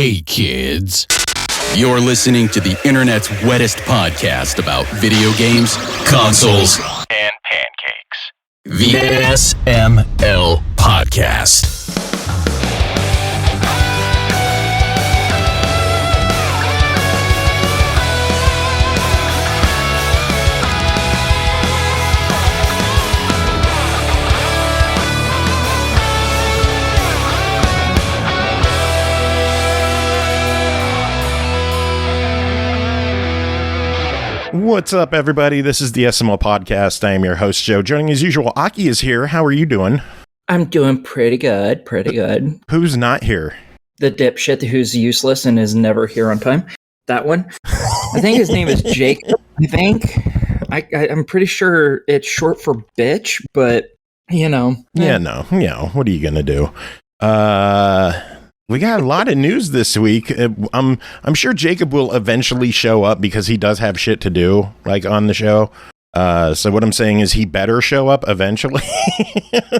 Hey kids, you're listening to the internet's wettest podcast about video games, consoles, and pancakes. The SML Podcast. What's up, everybody? This is the SML Podcast. I am your host, Joe. Joining as usual, Aki is here. How are you doing? I'm doing pretty good, Who's not here? The dipshit who's useless and is never here on time. That one. I think his name is Jake. I think. I'm pretty sure it's short for bitch, but, you know. Yeah, no. What are you going to do? We got a lot of news this week. I'm sure Jacob will eventually show up because he does have shit to do, like, on the show. So what I'm saying is he better show up eventually.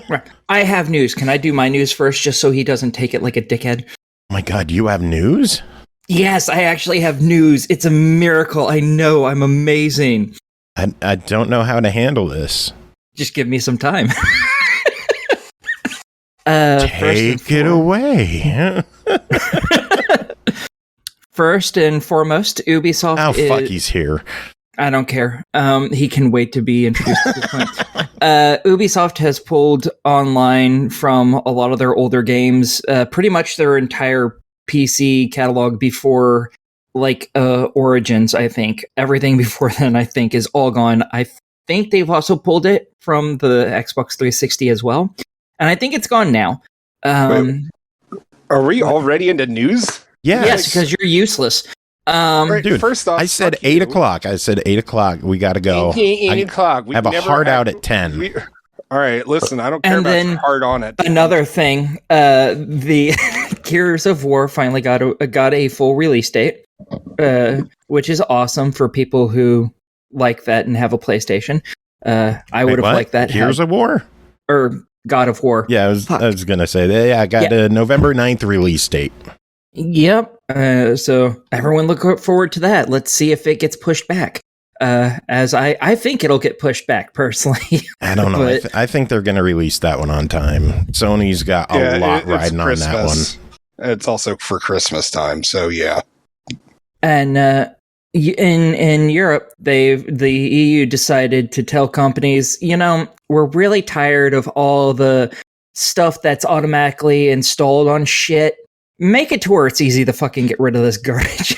Right. I have news. Can I do my news first just so he doesn't take it like a dickhead? Oh my God, you have news? Yes, I actually have news. It's a miracle. I know. I'm amazing. I don't know how to handle this. Just give me some time. Take it away. First and foremost, Ubisoft. Oh, fuck, he's here. I don't care. He can wait to be introduced at this point. Ubisoft has pulled online from a lot of their older games, pretty much their entire PC catalog before, like, Origins, I think. Everything before then, I think, is all gone. I think they've also pulled it from the Xbox 360 as well. And I think it's gone now. Wait, are we already into news? Yes, because you're useless. Right, dude, first off, I said 8 o'clock. I said 8 o'clock. We got to go. 8 o'clock. I have a hard out at 10. All right, listen, I don't care and about your hard on it. Another thing, the Gears of War finally got a full release date, which is awesome for people who like that and have a PlayStation. I would have liked that. Gears of War? Or God of War. Yeah, I was going to say, I got a November 9th release date. Yep. So everyone look forward to that. Let's see if it gets pushed back. As I think it'll get pushed back, personally. I don't know. I think they're going to release that one on time. Sony's got a lot riding on that one. It's also for Christmas time, so yeah. And in Europe, the EU decided to tell companies, we're really tired of all the stuff that's automatically installed on shit. Make it to where it's easy to fucking get rid of this garbage.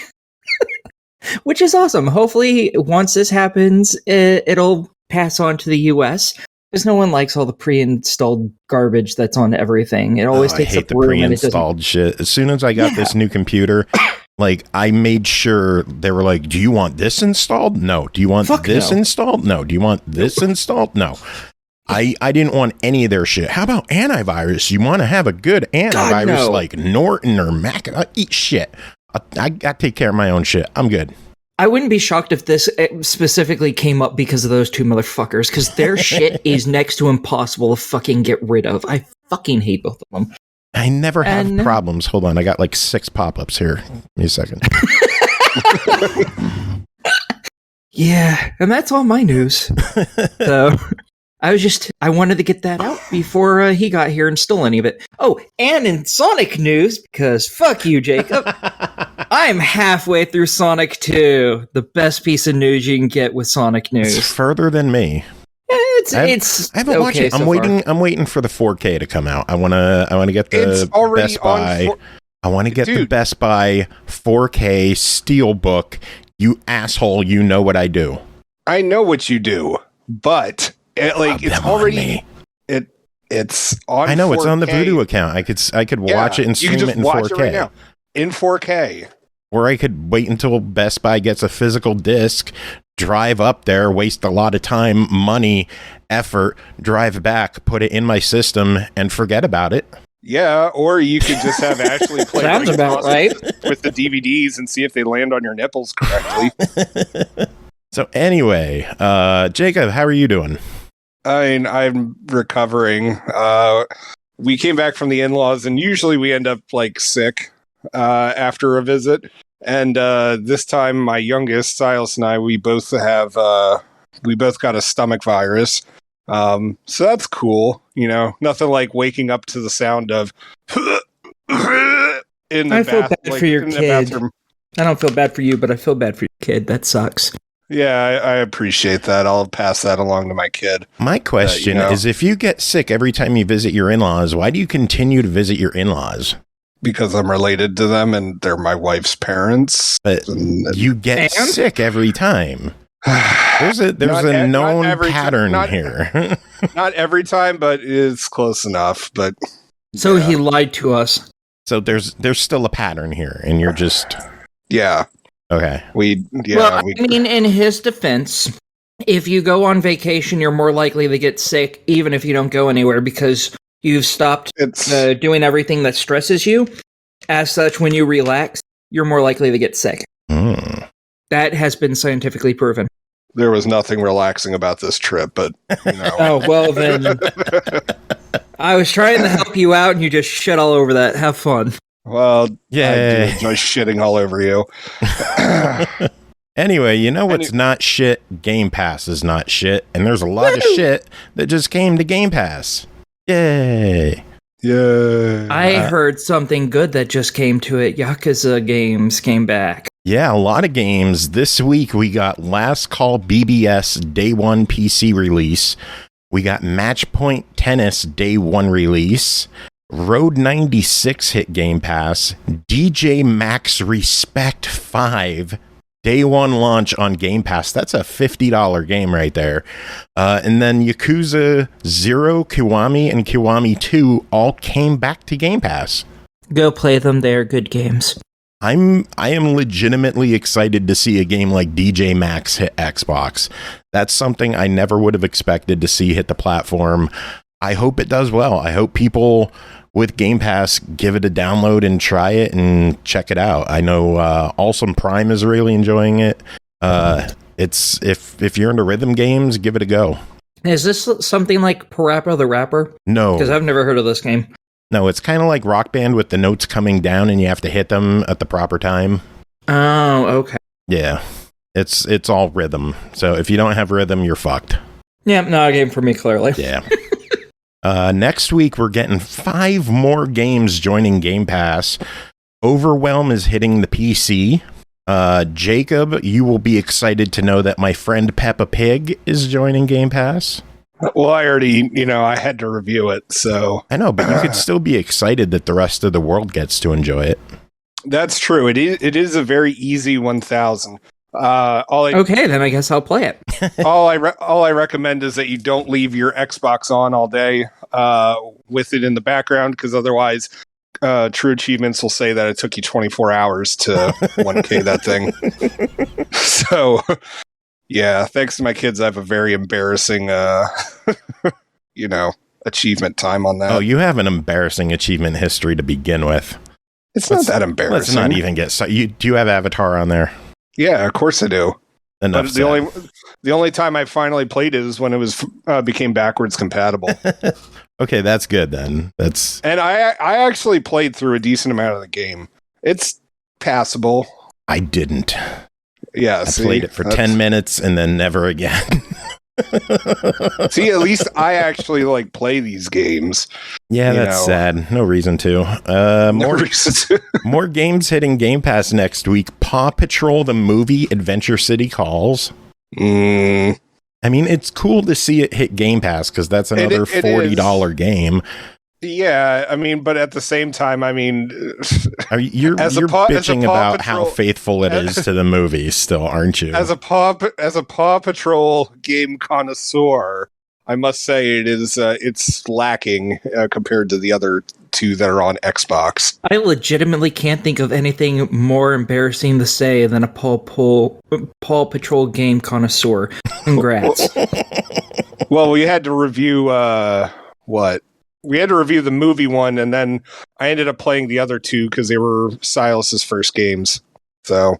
Which is awesome. Hopefully, once this happens, it'll pass on to the US. Because no one likes all the pre-installed garbage that's on everything. It always takes up room. I hate the pre-installed shit. As soon as I got this new computer, like, I made sure they were like, do you want this installed? No. Do you want this installed? No. Do you want this installed? No. I didn't want any of their shit. How about antivirus? You want to have a good antivirus like Norton or Mac? Eat shit. I take care of my own shit. I'm good. I wouldn't be shocked if this specifically came up because of those two motherfuckers, because their shit is next to impossible to fucking get rid of. I fucking hate both of them. I never have problems. Hold on. I got like 6 pop-ups here. Give me a second. Yeah, and that's all my news. So I wanted to get that out before he got here and stole any of it. Oh, and in Sonic news, because fuck you, Jacob, I'm halfway through Sonic 2, the best piece of news you can get with Sonic news. It's further than me. I haven't watched it. I'm waiting for the 4K to come out. I want to get the Best Buy. I want to get the Best Buy 4K Steelbook. You asshole! You know what I do. I know what you do, but it's already it's on. I know 4K. It's on the Voodoo account. I could watch it and stream it in 4K. It right now. In 4K. Or I could wait until Best Buy gets a physical disc, drive up there, waste a lot of time, money, effort, drive back, put it in my system, and forget about it. Yeah, or you could just have Ashley play Sounds about right with the DVDs and see if they land on your nipples correctly. So anyway, Jacob, how are you doing? I'm recovering. We came back from the in-laws, and usually we end up like sick. after a visit. And this time, my youngest, Silas, and I, we both got a stomach virus. So that's cool. You know, nothing like waking up to the sound of in the I feel bad for your kid. I don't feel bad for you, but I feel bad for your kid. That sucks. Yeah, I appreciate that. I'll pass that along to my kid. My question is, if you get sick every time you visit your in-laws, why do you continue to visit your in-laws? Because I'm related to them and they're my wife's parents. But you get sick every time. There's a known pattern here. Not every time, but it's close enough. But so he lied to us. So there's still a pattern here, and you're just okay. I mean, in his defense, if you go on vacation, you're more likely to get sick, even if you don't go anywhere, because you've stopped doing everything that stresses you. As such, when you relax, you're more likely to get sick. That has been scientifically proven. There was nothing relaxing about this trip, but Oh, well then. I was trying to help you out and you just shit all over that. Have fun. Well, yeah, I do enjoy shitting all over you. Anyway, you know what's not shit? Game Pass is not shit, and there's a lot of shit that just came to Game Pass. Yay. Yeah. I heard something good that just came to it. Yakuza games came back. Yeah, a lot of games. This week we got Last Call BBS Day 1 PC release. We got Matchpoint Tennis Day 1 release. Road 96 hit Game Pass. DJ Max Respect 5 Day 1 launch on Game Pass. That's a $50 game right there. And then Yakuza 0, Kiwami, and Kiwami 2 all came back to Game Pass. Go play them. They are good games. I am legitimately excited to see a game like DJ Max hit Xbox. That's something I never would have expected to see hit the platform. I hope it does well. I hope people with Game Pass give it a download and try it and check it out. I know Awesome Prime is really enjoying it. It's if you're into rhythm games, give it a go. Is this something like Parappa the Rapper? No, because I've never heard of this game. No, it's kind of like Rock Band with the notes coming down and you have to hit them at the proper time. Oh, okay. Yeah, it's all rhythm. So if you don't have rhythm, you're fucked. Yeah, not a game for me, clearly. Yeah. Next week, we're getting 5 more games joining Game Pass. Overwhelm is hitting the PC. Jacob, you will be excited to know that my friend Peppa Pig is joining Game Pass. Well, I already, I had to review it, so... I know, but you could still be excited that the rest of the world gets to enjoy it. That's true. It is a very easy 1000. Okay, then I guess I'll play it. all I recommend is that you don't leave your Xbox on all day with it in the background, because otherwise True Achievements will say that it took you 24 hours to 1K that thing. So... Yeah, thanks to my kids, I have a very embarrassing, achievement time on that. Oh, you have an embarrassing achievement history to begin with. It's not that embarrassing. Let's not even get... do you have Avatar on there? Yeah, of course I do. Enough but the only time I finally played it is when it was became backwards compatible. Okay, that's good then. And I actually played through a decent amount of the game. It's passable. I didn't. Yeah, I played it for 10 minutes and then never again. See, at least I actually play these games. Yeah, that's sad. No reason to. More games hitting Game Pass next week. Paw Patrol the movie Adventure City Calls. I mean, it's cool to see it hit Game Pass because that's another $40 game. Yeah, I mean, but at the same time, I mean... you're bitching about how faithful it is to the movie still, aren't you? As a Paw Patrol game connoisseur, I must say it's lacking compared to the other two that are on Xbox. I legitimately can't think of anything more embarrassing to say than a Paw Patrol game connoisseur. Congrats. Well, we had to review... what? We had to review the movie one, and then I ended up playing the other two because they were Silas's first games. So,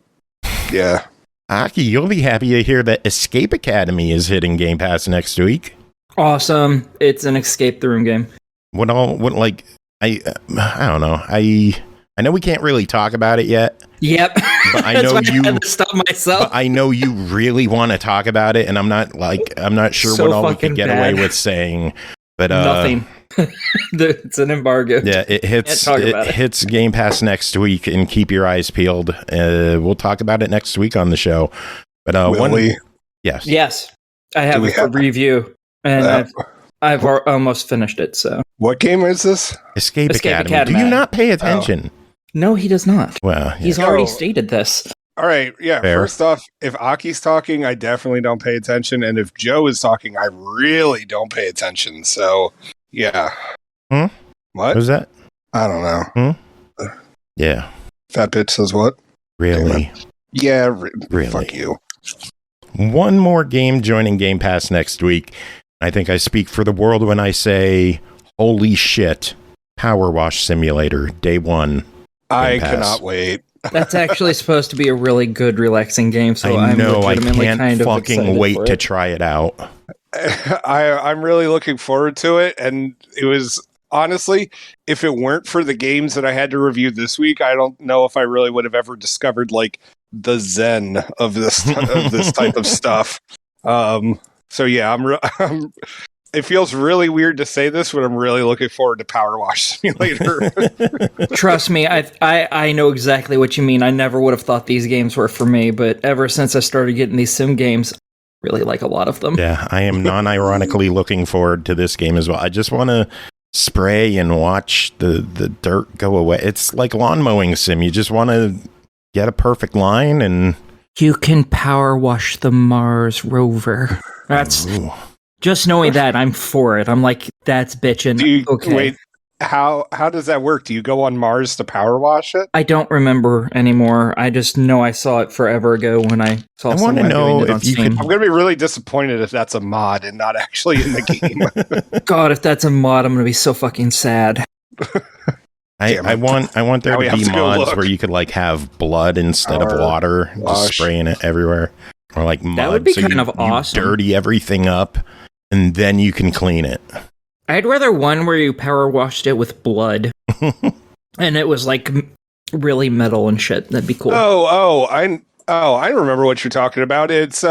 yeah. Aki, you'll be happy to hear that Escape Academy is hitting Game Pass next week. Awesome. It's an escape the room game. I don't know. I know we can't really talk about it yet. Yep. But I know you had to stop myself. But I know you really want to talk about it, and I'm not sure So what all we fucking can get bad. away with saying. But Nothing. It's an embargo. yeah, it hits Game Pass next week, and keep your eyes peeled. We'll talk about it next week on the show. But yes, I have it for review, and I've almost finished it. So, what game is this? Escape Academy. Do you not pay attention? No, he does not. Well, he's already stated this. All right, yeah. Fair. First off, if Aki's talking, I definitely don't pay attention, and if Joe is talking, I really don't pay attention. So, yeah. What was that? I don't know. Yeah. Fat bitch says what? Really? Yeah. Really? Fuck you. One more game joining Game Pass next week. I think I speak for the world when I say, holy shit, Power Wash Simulator, day one. I cannot wait. That's actually supposed to be a really good, relaxing game. So I know, I legitimately can't kind of fucking wait to try it out. I'm really looking forward to it, and it was honestly, if it weren't for the games that I had to review this week, I don't know if I really would have ever discovered like the zen of this type of stuff. So yeah, it feels really weird to say this, but I'm really looking forward to Power Wash Simulator. Trust me, I know exactly what you mean. I never would have thought these games were for me, but ever since I started getting these sim games, I really like a lot of them. Yeah, I am non-ironically looking forward to this game as well. I just want to spray and watch the dirt go away. It's like lawn mowing sim. You just want to get a perfect line and... You can power wash the Mars rover. That's... Ooh. Just knowing that, I'm for it. I'm like, that's bitchin'. Okay. Wait, how does that work? Do you go on Mars to power wash it? I don't remember anymore. I just know I saw it forever ago when I saw someone doing it on Steam. I'm going to be really disappointed if that's a mod and not actually in the game. God, if that's a mod, I'm going to be so fucking sad. I want there to be mods where you could like have blood instead of water, just spraying it everywhere, or like mud. That would be so kind of awesome. You dirty everything up, and then you can clean it. I'd rather one where you power washed it with blood, and it was like really metal and shit. That'd be cool. I remember what you're talking about. It's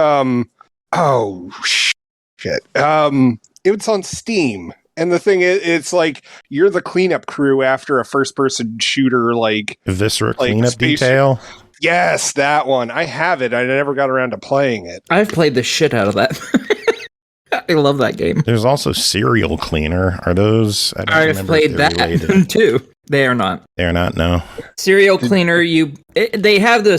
shit. It was on Steam. And the thing is, it's like you're the cleanup crew after a first-person shooter, like Viscera cleanup detail. Yes, that one. I have it. I never got around to playing it. I've played the shit out of that. I love that game. There's also Serial Cleaner. Are those? I've played that too. They are not. They're not. No. Serial Cleaner. They have the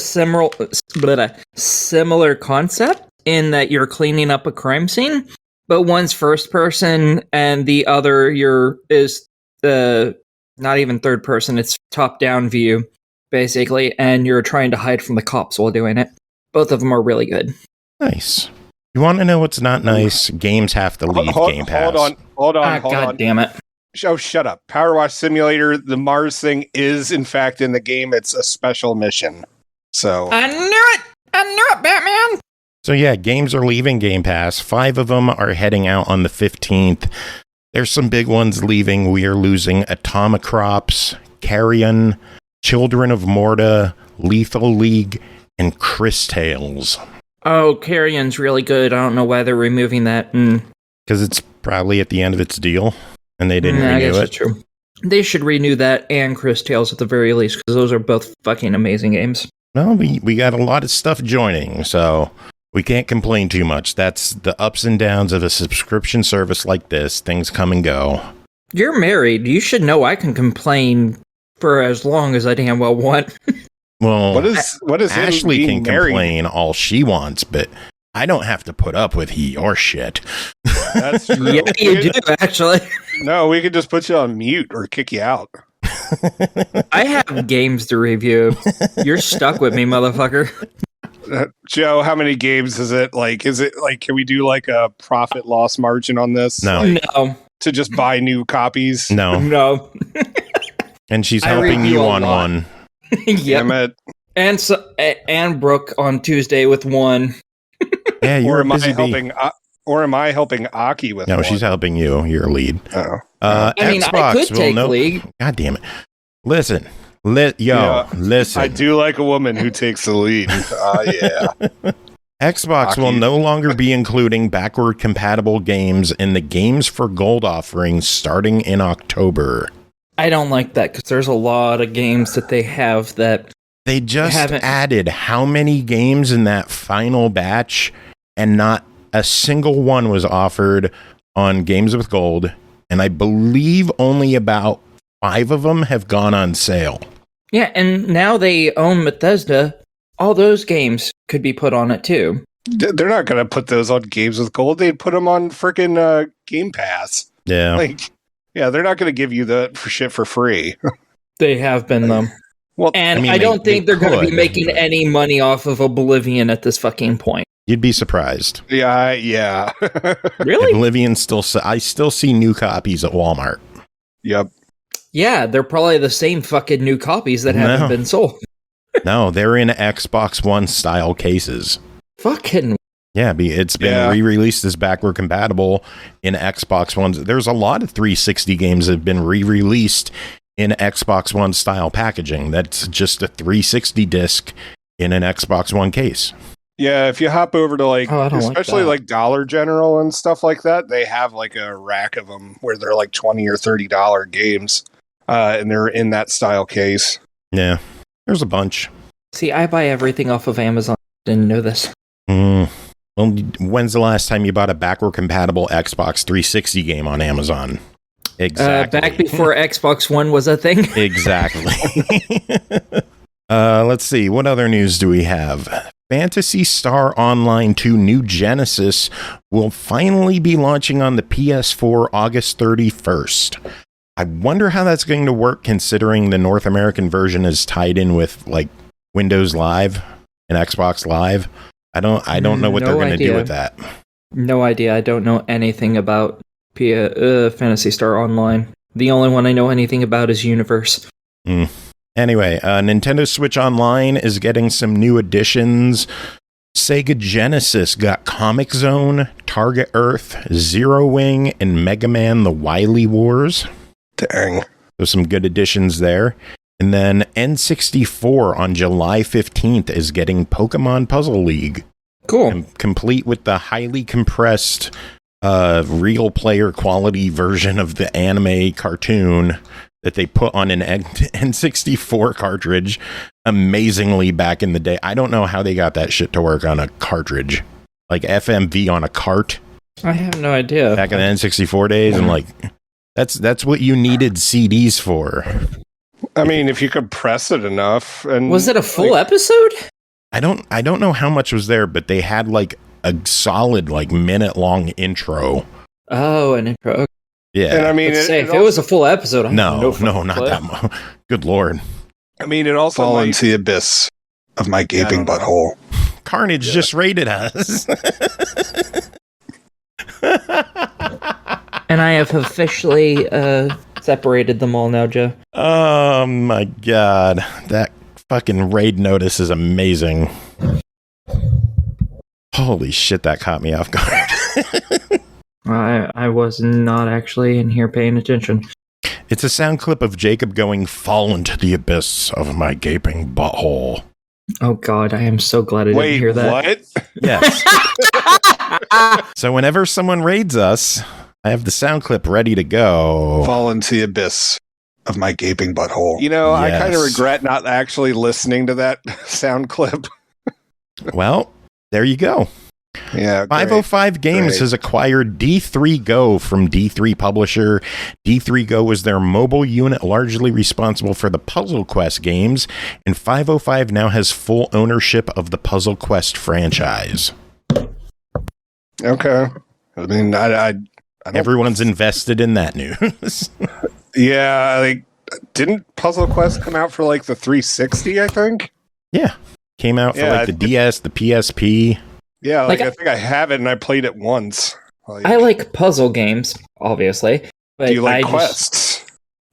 similar concept in that you're cleaning up a crime scene. But one's first person and the other is not even third person. It's top down view, basically, and you're trying to hide from the cops while doing it. Both of them are really good. Nice. You want to know what's not nice? Games have to leave Game Pass. Hold on. God damn it. Oh, shut up. Power Wash Simulator, the Mars thing is, in fact, in the game. It's a special mission. So I knew it, Batman! So yeah, games are leaving Game Pass. 5 of them are heading out on the 15th. There's some big ones leaving. We are losing Atomicrops, Carrion, Children of Morta, Lethal League, and Chris Tales. Oh, Carrion's really good. I don't know why they're removing that. Because it's probably at the end of its deal, and they didn't renew it. That's true. They should renew that and Chris Tales at the very least, because those are both fucking amazing games. Well, we got a lot of stuff joining, so... We can't complain too much. That's the ups and downs of a subscription service like this. Things come and go. You're married. You should know I can complain for as long as I damn well want. Well, what is Ashley can complain all she wants, but I don't have to put up with your shit. That's true. Yeah, you do, actually. No, we could just put you on mute or kick you out. I have games to review. You're stuck with me, motherfucker. Joe, how many games is it? Can we do like a profit loss margin on this? No. No. To just buy new copies? No. And she's helping you on one. Damn it. And Brooke on Tuesday with one. Yeah, you're am I helping Aki with one? No, she's helping you. You're a lead. Oh. I mean, Xbox I could take league. God damn it. Listen, Listen. I do like a woman who takes the lead. Yeah. Xbox Aki. will no longer be including backward compatible games in the Games for Gold offering starting in October. I don't like that because there's a lot of games that they have that They just haven't- added how many games in that final batch, and not a single one was offered on Games with Gold, and I believe only about 5 of them have gone on sale. Yeah, and now they own Bethesda. All those games could be put on it too. They're not going to put those on Games with Gold. They'd put them on freaking Game Pass. Yeah. Yeah, they're not going to give you the shit for free. They have been though. Well, And I mean, I don't think they're going to be could, making but- any money off of Oblivion at this fucking point. You'd be surprised. yeah. Really? Oblivion I still see new copies at Walmart. Yep. Yeah, they're probably the same fucking new copies that haven't No. been sold. No, they're in Xbox One style cases. Fucking Yeah, it's been Yeah. re-released as backward compatible in Xbox One. There's a lot of 360 games that have been re-released in Xbox One style packaging. That's just a 360 disc in an Xbox One case. Yeah, if you hop over to I don't like especially that. like Dollar General and stuff like that, they have like a rack of them where they're like $20 or $30 games, and they're in that style case. Yeah, there's a bunch. See, I buy everything off of Amazon. Didn't know this. Well, when's the last time you bought a backward compatible Xbox 360 game on Amazon? Exactly. Back before Xbox One was a thing. Exactly. Let's see. What other news do we have? Phantasy Star Online 2 New Genesis will finally be launching on the PS4 August 31st. I wonder how that's going to work considering the North American version is tied in with like Windows Live and Xbox Live. I don't know what No they're going to do idea. with that. No idea. I don't know anything about Phantasy Star Online. The only one I know anything about is Universe. Anyway, Nintendo Switch Online is getting some new additions. Sega Genesis got Comic Zone, Target Earth, Zero Wing, and Mega Man The Wily Wars. Dang. So some good additions there. And then N64 on July 15th is getting Pokemon Puzzle League. Cool. Complete with the highly compressed real player quality version of the anime cartoon that they put on an N64 cartridge amazingly back in the day. I don't know how they got that shit to work on a cartridge. Like FMV on a cart I have no idea. back in the N64 days, and like that's what you needed CDs for. I mean, if you compress it enough, and Was it a full episode? I don't know how much was there, but they had like a solid like minute long intro. Oh, an intro. Yeah. And I mean, Let's say, if it was a full episode, I no, have no not clue. that much. Good Lord. I mean, it also Fall might- into the abyss of my gaping I don't know. butthole. Carnage just raided us. And I have officially separated them all now, Joe. Oh my god. That fucking raid notice is amazing. Holy shit, that caught me off guard. I was not actually in here paying attention. It's a sound clip of Jacob going, "Fall into the abyss of my gaping butthole." Oh God, I am so glad I didn't Wait, hear that. what? Yes. So whenever someone raids us, I have the sound clip ready to go. Fall into the abyss of my gaping butthole. You know, I kind of Yes. regret not actually listening to that sound clip. Well, there you go. Yeah, great. 505 Games Great. has acquired D3 Go from D3 Publisher. D3 Go is their mobile unit largely responsible for the Puzzle Quest games, and 505 now has full ownership of the Puzzle Quest franchise. Okay. I mean, I don't, Everyone's invested in that news. yeah, like, didn't Puzzle Quest come out for like the 360, I think? Yeah. Came out for Yeah, like the DS, the PSP. Yeah, like, Like, I think I have it and I played it once. Like, I like puzzle games, obviously. But do you like I quests?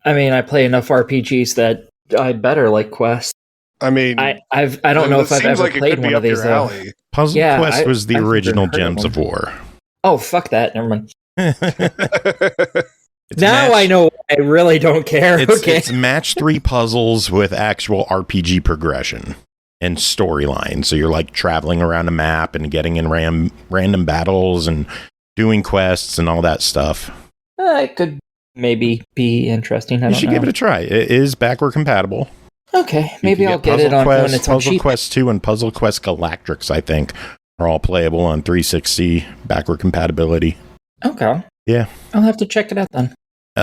I mean, I play enough RPGs that I better like quests. I mean, I don't know it if I've seems ever like it played could be one of up your these though. alley. Puzzle Yeah, Quest was the I've original never heard of Gems them. of War. Oh fuck that! Never mind. Now I know I really don't care. It's match 3 puzzles with actual RPG progression and storyline. So you're like traveling around a map and getting in random battles and doing quests and all that stuff. It could maybe be interesting. I don't know. You should give it a try. It is backward compatible. Okay, maybe I'll get it on when it's on Puzzle cheap. Quest 2 and Puzzle Quest Galactrix, I think, are all playable on 360 backward compatibility. Okay. Yeah. I'll have to check it out then.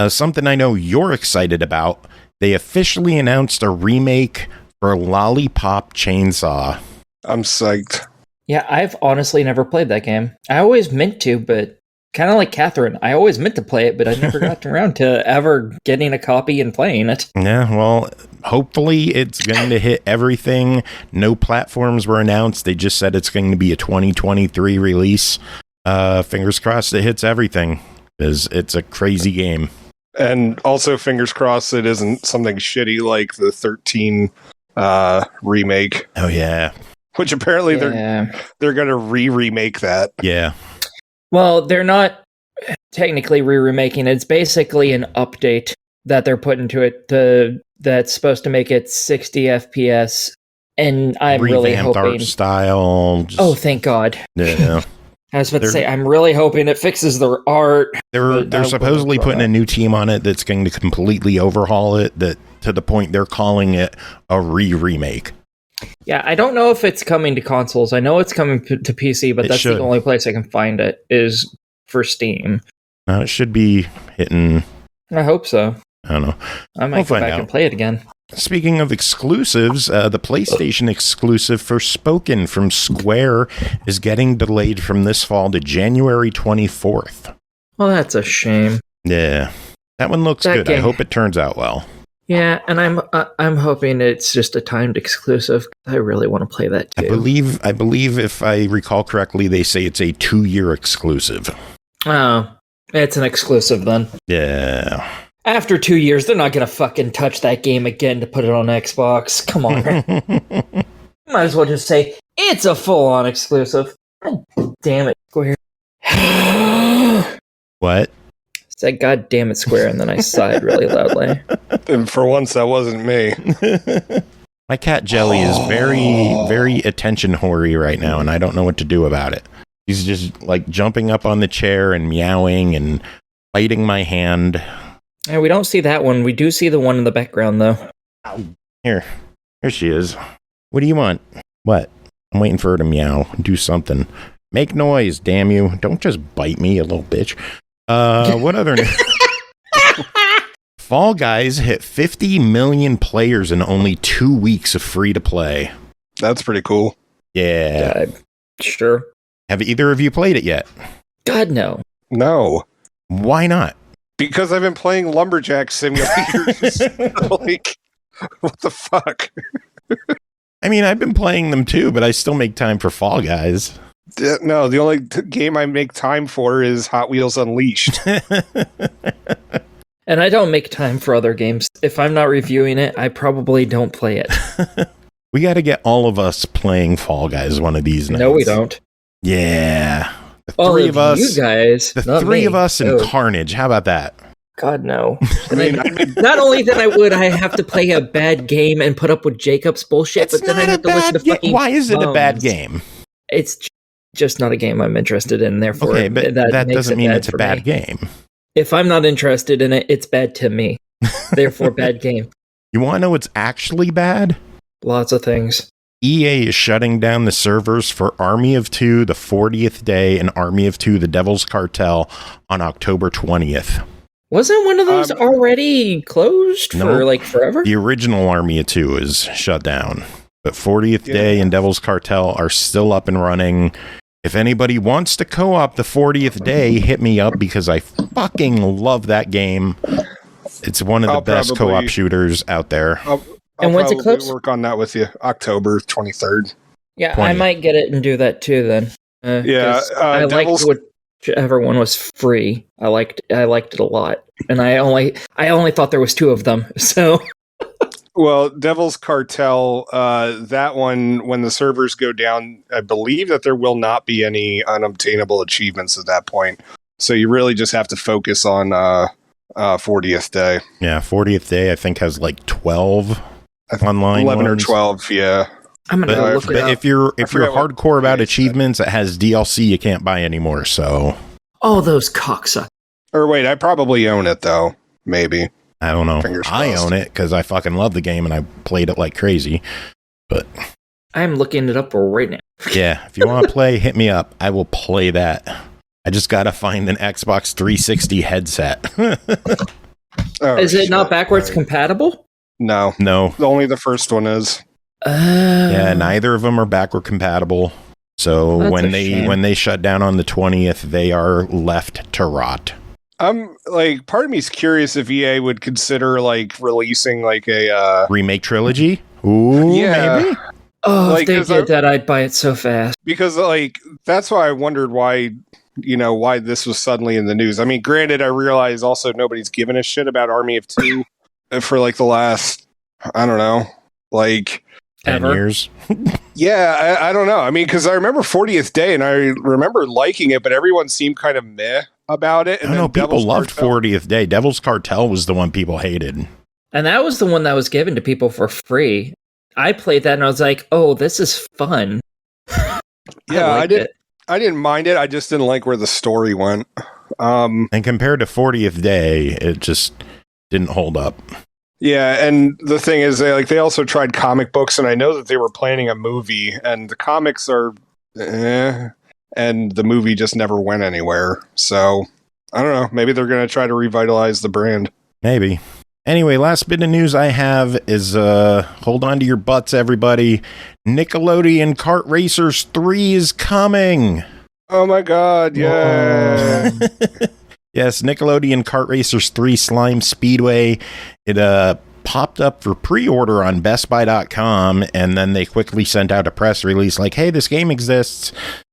Something I know you're excited about. They officially announced a remake for Lollipop Chainsaw. I'm psyched. Yeah, I've honestly never played that game. I always meant to, but kind of like Catherine, I always meant to play it, but I never got around to ever getting a copy and playing it. Yeah, well, hopefully it's going to hit everything. No platforms were announced. They just said it's going to be a 2023 release. Fingers crossed it hits everything, because it's a crazy game. And also, fingers crossed it isn't something shitty like the 13 remake. Oh, yeah. Which apparently they're going to remake that. Yeah. Well, they're not technically remaking it. It's basically an update that they're putting to it that's supposed to make it 60 FPS. And I'm really hoping art style. Oh, thank God. Yeah. I was about to say, I'm really hoping it fixes their art. They're supposedly putting a new team on it that's going to completely overhaul it, that to the point they're calling it a remake. Yeah, I don't know if it's coming to consoles. I know it's coming to PC, but that's the only place I can find it is for Steam. It should be hitting. I hope so. I don't know. I might go back and play it again. Speaking of exclusives, the PlayStation exclusive Forspoken from Square is getting delayed from this fall to January 24th. Well, that's a shame. Yeah, that one looks good. I hope it turns out well. Yeah, and I'm hoping it's just a timed exclusive. I really want to play that too. I believe if I recall correctly, they say it's a 2-year exclusive. Oh, it's an exclusive then. Yeah. After 2 years, they're not going to fucking touch that game again to put it on Xbox. Come on. Might as well just say, it's a full-on exclusive. God damn it, Square. What? Said, God damn it, Square, and then I sighed really loudly. And for once, that wasn't me. My cat Jelly is very, very attention hoary right now, and I don't know what to do about it. He's just like jumping up on the chair and meowing and biting my hand. And we don't see that one. We do see the one in the background, though. Here she is. What do you want? What? I'm waiting for her to meow. Do something. Make noise, damn you. Don't just bite me, you little bitch. What other Fall Guys hit 50 million players in only 2 weeks of free-to-play. That's pretty cool. Yeah. Sure. Have either of you played it yet? God, no. No. Why not? Because I've been playing Lumberjack simulators. Like, what the fuck? I mean, I've been playing them too, but I still make time for Fall Guys. No, the only game I make time for is Hot Wheels Unleashed. And I don't make time for other games. If I'm not reviewing it, I probably don't play it. We got to get all of us playing Fall Guys one of these nights. No, we don't. Yeah. All three of us. You guys. The three of us and Carnage. How about that? God, no. Not only that would I have to play a bad game and put up with Jacob's bullshit, but then I have to listen to fucking Why is it a bad game? It's just not a game I'm interested in, therefore... Okay, but that doesn't mean it's a bad game. If I'm not interested in it, it's bad to me. Therefore, bad game. You want to know what's actually bad? Lots of things. EA is shutting down the servers for Army of Two, the 40th Day, and Army of Two, the Devil's Cartel on October 20th. Wasn't one of those already closed for like forever? The original Army of Two is shut down, but 40th Day and Devil's Cartel are still up and running. If anybody wants to co-op the 40th Day, hit me up because I fucking love that game. It's one of the best co-op shooters out there. And when's it close? Work on that with you. October 23rd. Yeah, 20th. I might get it and do that too then. I liked whichever one was free. I liked it a lot, and I only thought there was 2 of them. So, well, Devil's Cartel, that one, when the servers go down, I believe that there will not be any unobtainable achievements at that point. So you really just have to focus on 40th Day. Yeah, 40th Day I think has like 12 online 11 ones. or 12, yeah. I'm gonna go look it But up. if you're forget what hardcore about it achievements, it has DLC you can't buy anymore. So Oh, those cocksuckers. Or wait, I probably own it though. Maybe. I don't know. Fingers I crossed. own it because I fucking love the game and I played it like crazy. But I'm looking it up right now. yeah, if you want to play, hit me up. I will play that. I just gotta find an Xbox 360 headset. Oh, Is it shit. not backwards Right. compatible? No. No. Only the first one is. Yeah, neither of them are backward compatible. So That's when a shame. when they shut down on the 20th, they are left to rot. I'm like, part of me is curious if EA would consider like releasing like a Remake trilogy? Ooh, Yeah. maybe. Oh, Like, if they 'cause did that, I'd buy it so fast. because like that's why I wondered why why this was suddenly in the news. I mean, granted, I realize also nobody's given a shit about Army of Two for like the last, I don't know, like 10 Ever. years. yeah, I don't know. I mean, because I remember 40th Day and I remember liking it, but everyone seemed kind of meh about it. I And don't know, then people Devil's loved Cartel- 40th Day. Devil's Cartel was the one people hated. And that was the one that was given to people for free. I played that and I was like, oh, this is fun. Yeah, I liked did. it. I didn't mind it. I just didn't like where the story went. And compared to 40th Day, it just didn't hold up. Yeah, and the thing is, they also tried comic books, and I know that they were planning a movie, and the comics are, and the movie just never went anywhere. So I don't know. Maybe they're going to try to revitalize the brand. Maybe. Anyway, last bit of news I have is hold on to your butts, everybody. Nickelodeon Kart Racers 3 is coming. Oh my God! Yeah. Yes, Nickelodeon Kart Racers 3 Slime Speedway. It popped up for pre-order on BestBuy.com, and then they quickly sent out a press release like, hey, this game exists.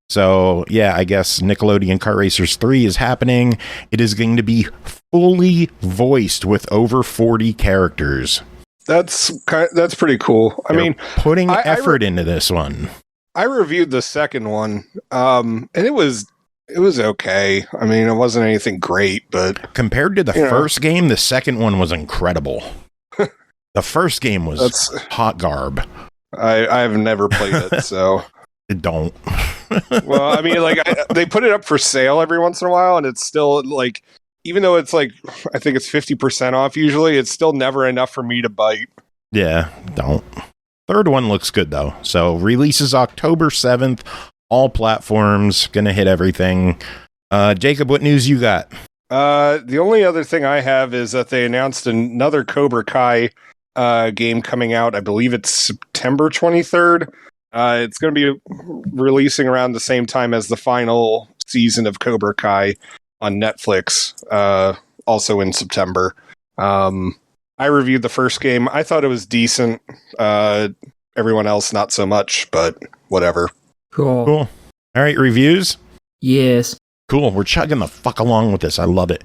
So, yeah, I guess Nickelodeon Kart Racers 3 is happening. It is going to be fully voiced with over 40 characters. That's pretty cool. I They're mean, putting I effort into this one. I reviewed the second one, and it was okay. I mean, it wasn't anything great, but Compared to the You know. first game, the second one was incredible. The first game was that's hot garb. I have never played it, so. Don't. Well, I mean, like they put it up for sale every once in a while, and it's still like, even though it's like, I think it's 50% off usually, it's still never enough for me to bite. Yeah, don't. Third one looks good though. So releases October 7th, all platforms, gonna hit everything. Jacob, what news you got? The only other thing I have is that they announced another Cobra Kai game coming out. I believe it's September 23rd. It's going to be releasing around the same time as the final season of Cobra Kai on Netflix, also in September. I reviewed the first game. I thought it was decent. Everyone else, not so much, but whatever. Cool. Cool. All right, reviews. Yes. Cool. We're chugging the fuck along with this. I love it.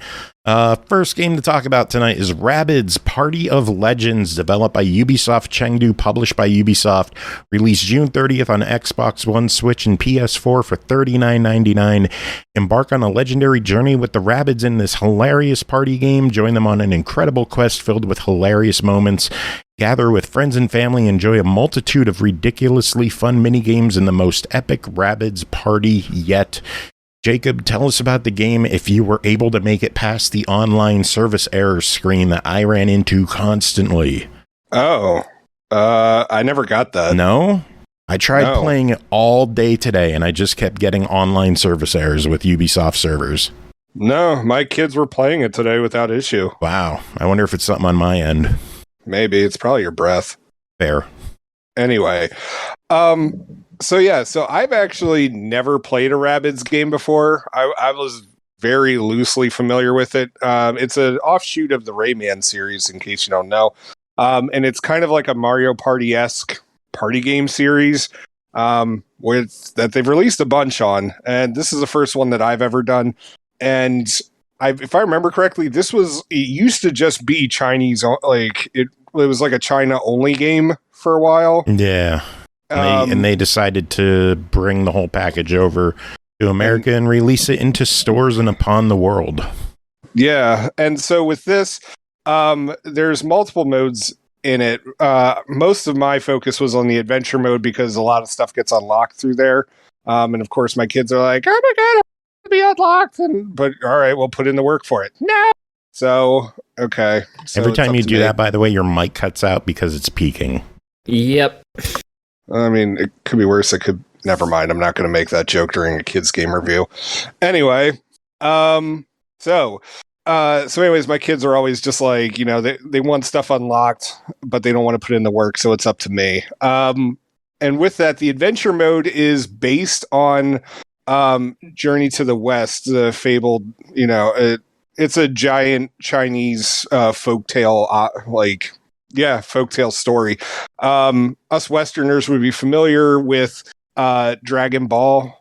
First game to talk about tonight is Rabbids Party of Legends, developed by Ubisoft Chengdu, published by Ubisoft, released June 30th on Xbox One, Switch, and PS4 for $39.99. Embark on a legendary journey with the Rabbids in this hilarious party game. Join them on an incredible quest filled with hilarious moments. Gather with friends and family, enjoy a multitude of ridiculously fun minigames in the most epic Rabbids party yet. Jacob, tell us about the game if you were able to make it past the online service error screen that I ran into constantly. Oh, I never got that. No? I tried No. playing it all day today, and I just kept getting online service errors with Ubisoft servers. No, my kids were playing it today without issue. Wow. I wonder if it's something on my end. Maybe it's probably your breath. Fair. Anyway, so I've actually never played a Rabbids game before. I was very loosely familiar with it. It's an offshoot of the Rayman series, in case you don't know, and it's kind of like a Mario Party-esque party game series with that they've released a bunch on, and this is the first one that I've ever done. And if I remember correctly, it used to just be Chinese, like it was like a China only game for a while. Yeah. And they decided to bring the whole package over to America and release it into stores and upon the world. Yeah, and so with this, there's multiple modes in it. Most of my focus was on the adventure mode because a lot of stuff gets unlocked through there. And of course, my kids are like, "Oh my god, it'll be unlocked!" But all right, we'll put in the work for it. No. So okay. So every time you do that, by the way, your mic cuts out because it's peaking. Yep. I mean, it could be worse. It could. Never mind. I'm not going to make that joke during a kids game review. Anyway, So anyways, my kids are always just like, they want stuff unlocked, but they don't want to put in the work, so it's up to me. And with that, the adventure mode is based on Journey to the West, the fabled, it's a giant Chinese folktale, folktale story. Us Westerners would be familiar with Dragon Ball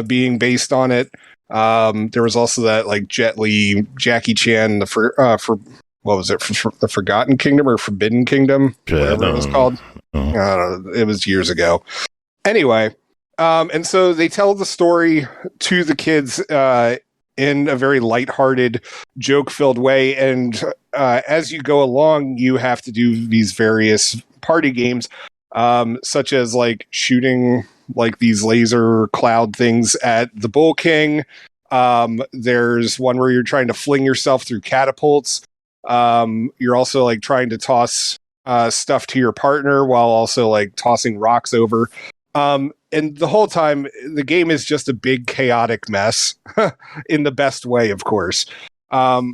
being based on it. There was also that like Jet Li, Jackie Chan, for what was it, for the Forgotten Kingdom or Forbidden Kingdom, whatever it was called. I don't know. It was years ago. Anyway, and so they tell the story to the kids in a very lighthearted, joke-filled way. And as you go along, you have to do these various party games, such as like shooting like these laser cloud things at the Bull King. There's one where you're trying to fling yourself through catapults. You're also like trying to toss stuff to your partner while also like tossing rocks over. And the whole time, the game is just a big chaotic mess in the best way, of course. I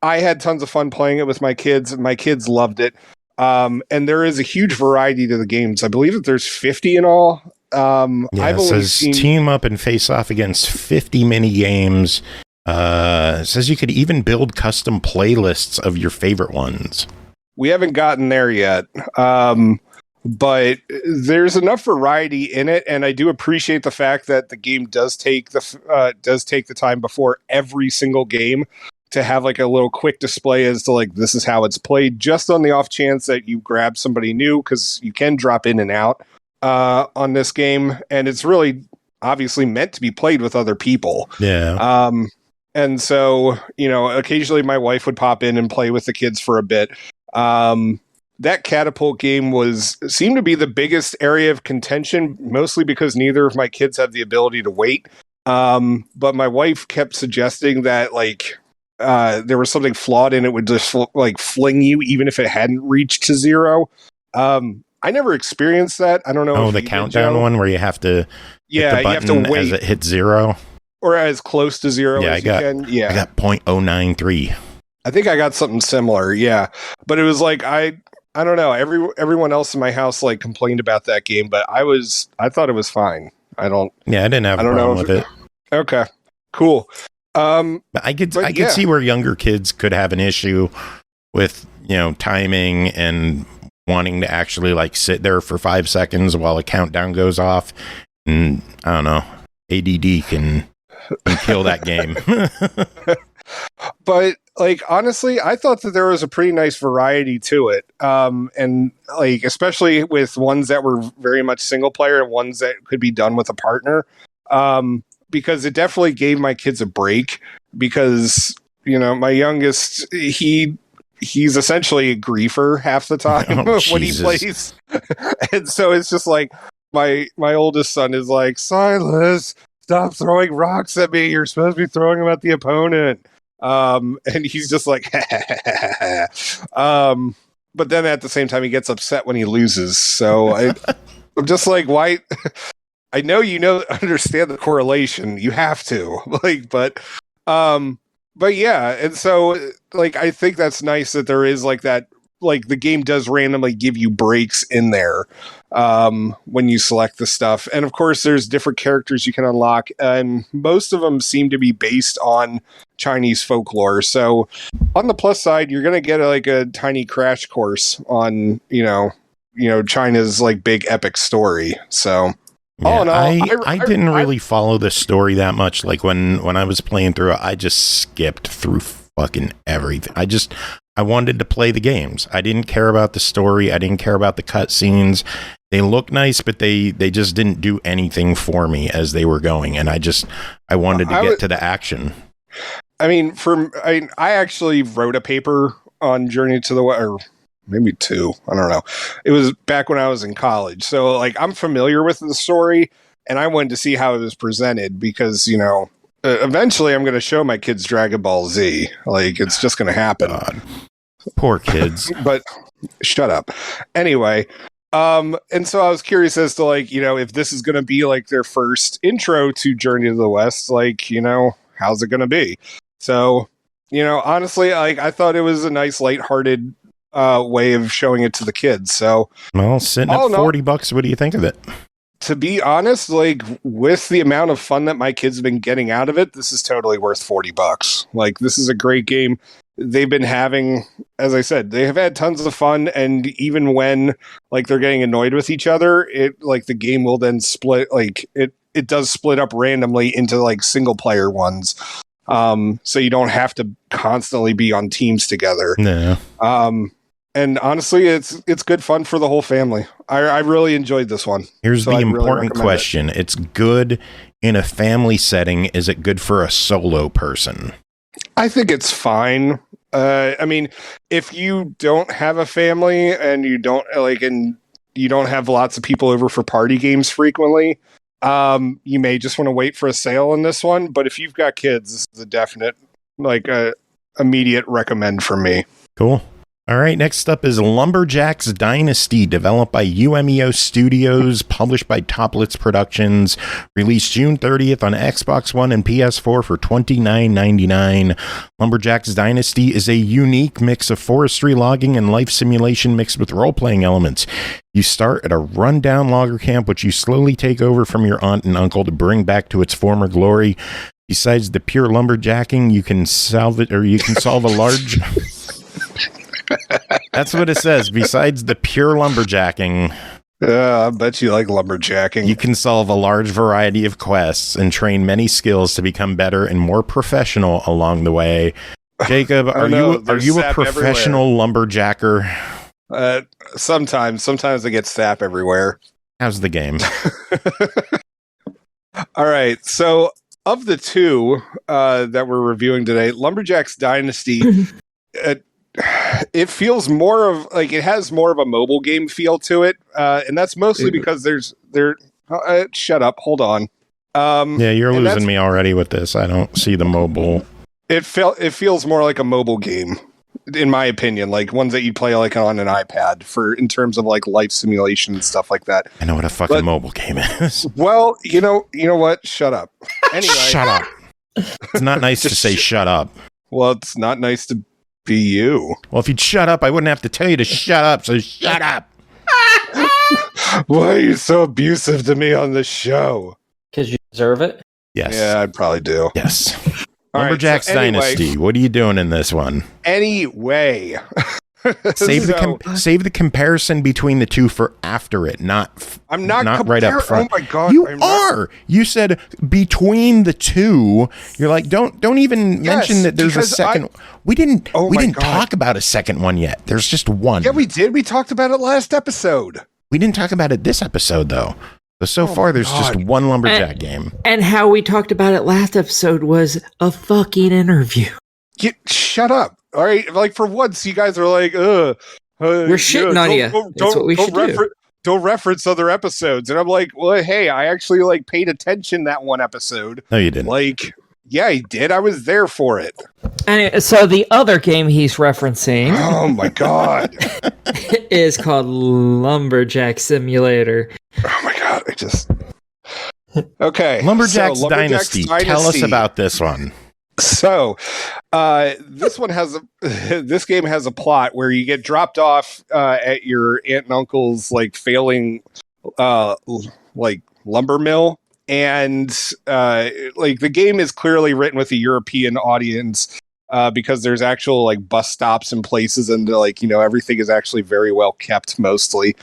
had tons of fun playing it with my kids, and my kids loved it. And there is a huge variety to the games. I believe that there's 50 in all. It says team up and face off against 50 mini games. It says you could even build custom playlists of your favorite ones. We haven't gotten there yet. But there's enough variety in it, and I do appreciate the fact that the game does take the time before every single game to have like a little quick display as to like, this is how it's played, just on the off chance that you grab somebody new, because you can drop in and out on this game, and it's really obviously meant to be played with other people. Yeah. And so, occasionally my wife would pop in and play with the kids for a bit. That catapult game seemed to be the biggest area of contention, mostly because neither of my kids have the ability to wait. But my wife kept suggesting that like there was something flawed in it, would just like fling you even if it hadn't reached to zero. I never experienced that. I don't know. Oh, the countdown one where you have to hit the button, you have to wait as it hits zero, or as close to zero as you can. Yeah, I got 0.093. I think I got something similar. Yeah, but it was like I don't know. Everyone else in my house like complained about that game, but I thought it was fine. I didn't have a problem with it. Okay, cool. But I could see where younger kids could have an issue with timing and wanting to actually like sit there for 5 seconds while a countdown goes off, and I don't know, ADD can kill that game. But like, honestly, I thought that there was a pretty nice variety to it. And like, especially with ones that were very much single player and ones that could be done with a partner. Because it definitely gave my kids a break, because, my youngest, he's essentially a griefer half the time when he plays. And so it's just like my oldest son is like, Silas, stop throwing rocks at me. You're supposed to be throwing them at the opponent. And he's just like, but then at the same time, he gets upset when he loses. So I'm just like, why? I know, understand the correlation. You have to but yeah. And so like, I think that's nice that there is like that, like the game does randomly give you breaks in there when you select the stuff. And of course, there's different characters you can unlock, and most of them seem to be based on Chinese folklore. So on the plus side, you're going to get like a tiny crash course on, China's like big epic story. So yeah, all in all, I didn't really follow the story that much. Like when I was playing through it, I just skipped through fucking everything. I wanted to play the games. I didn't care about the story. I didn't care about the cutscenes. They look nice, but they just didn't do anything for me as they were going. And I wanted to get to the action. I mean, I actually wrote a paper on Journey to the West, or maybe two. I don't know. It was back when I was in college. So, like, I'm familiar with the story, and I wanted to see how it was presented because, you know, eventually I'm going to show my kids Dragon Ball Z. Like, it's just going to happen. God. Poor kids. But shut up. Anyway, and so I was curious as to, like, you know, if this is going to be like their first intro to Journey to the West, like, you know, how's it going to be? So, you know, honestly, like, I thought it was a nice, lighthearted way of showing it to the kids. So, well, sitting at $40, what do you think of it? To be honest, like, with the amount of fun that my kids have been getting out of it, this is totally worth $40. Like, this is a great game. They've been having, as I said, they have had tons of fun, and even when, like, they're getting annoyed with each other, it, like, the game will then split, like, it does split up randomly into, like, single player ones. So you don't have to constantly be on teams together. No. And honestly, it's good fun for the whole family. I really enjoyed this one. Here's the important question. It's good in a family setting. Is it good for a solo person? I think it's fine. I mean, if you don't have a family and you don't have lots of people over for party games frequently, you may just want to wait for a sale on this one. But if you've got kids, this is a definite, like, immediate recommend for me. Cool. All right, next up is Lumberjack's Dynasty, developed by UMEO Studios, published by Toplitz Productions, released June 30th on Xbox One and PS4 for $29.99. Lumberjack's Dynasty is a unique mix of forestry, logging, and life simulation mixed with role-playing elements. You start at a rundown logger camp, which you slowly take over from your aunt and uncle to bring back to its former glory. Besides the pure lumberjacking, you can solve a large... That's what it says. Besides the pure lumberjacking, I bet you like lumberjacking. You can solve a large variety of quests and train many skills to become better and more professional along the way. Jacob, are you a professional lumberjacker? Sometimes I get sap everywhere. How's the game? All right, so of the two that we're reviewing today, Lumberjack's Dynasty. It feels more of like it has more of a mobile game feel to it, and that's mostly because shut up, hold on. Yeah, you're losing me already with this. I don't see the mobile. It feels more like a mobile game, in my opinion, like ones that you play like on an iPad in terms of like life simulation and stuff like that. I know what a fucking mobile game is. Well, you know what? Shut up. Anyway, shut up. It's not nice to say shut up. Well, it's not nice to be you. Well, if you'd shut up, I wouldn't have to tell you to shut up, so shut up. Why are you so abusive to me on this show? Because you deserve it? Yes. Yeah, I probably do. Yes. Lumberjack's Dynasty. What are you doing in this one? Anyway. Save the comparison between the two for after it, I'm not right up front. Oh my god. You are. You said between the two. You're like, don't even mention that there's a second. We didn't talk about a second one yet. There's just one. Yeah, we did. We talked about it last episode. We didn't talk about it this episode though. So far, there's just one Lumberjack game. And how we talked about it last episode was a fucking interview. Shut up. All right, like for once, you guys are like, we're shitting on you. That's what we should do. Don't reference other episodes. And I'm like, well, hey, I actually like paid attention that one episode. No, you didn't. Like, yeah, I did. I was there for it. And so the other game he's referencing, oh my god, is called Lumberjack Simulator. Oh my god, okay. Lumberjack's Dynasty. Tell us about this one. So, this game has a plot where you get dropped off at your aunt and uncle's like failing like lumber mill, and like the game is clearly written with a European audience because there's actual like bus stops and places, and like, you know, everything is actually very well kept mostly.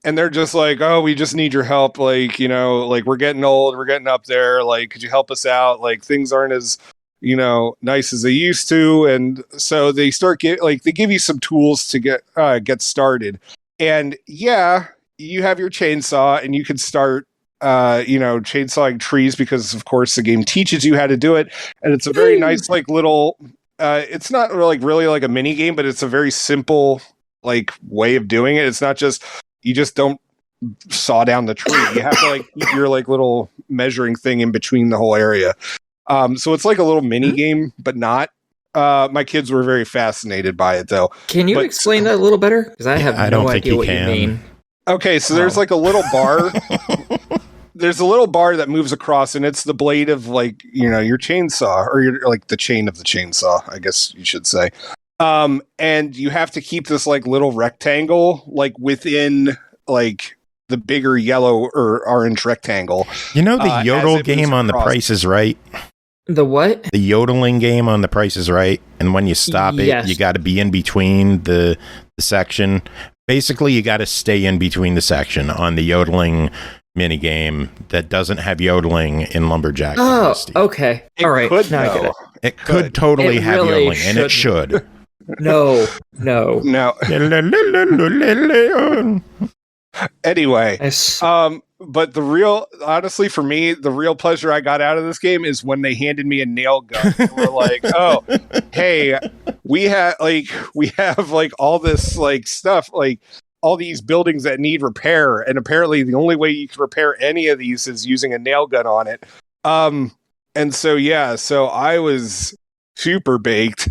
And they're just like, oh, we just need your help. Like, you know, like we're getting old, we're getting up there. Like, could you help us out? Like, things aren't as, you know, nice as they used to. And so they they give you some tools to get started. And yeah, you have your chainsaw and you can start chainsawing trees because, of course, the game teaches you how to do it, and it's a very nice, like, little. It's not really like a mini game, but it's a very simple like way of doing it. It's not just you just don't saw down the tree. You have to like keep your like little measuring thing in between the whole area. So it's like a little mini game, but not. My kids were very fascinated by it, though. Can you explain that a little better? Because I have no idea what you mean. Okay, so there's like a little bar. There's a little bar that moves across, and it's the blade of like your chainsaw, or your like the chain of the chainsaw, I guess you should say. And you have to keep this like little rectangle like within like the bigger yellow or orange rectangle. The yodel game on The Price is Right? The what? The yodeling game on The Price is Right. And when you stop it, you got to be in between the section. Basically, you got to stay in between the section on the yodeling mini game that doesn't have yodeling in Lumberjack. Oh, Dynasty. Okay. All right. Now I get it. It could totally have really yodeling, and it should. No. Anyway, but honestly, for me, the real pleasure I got out of this game is when they handed me a nail gun. We're like, oh, hey, we have like all this like stuff, like all these buildings that need repair, and apparently the only way you can repair any of these is using a nail gun on it. And so I was super baked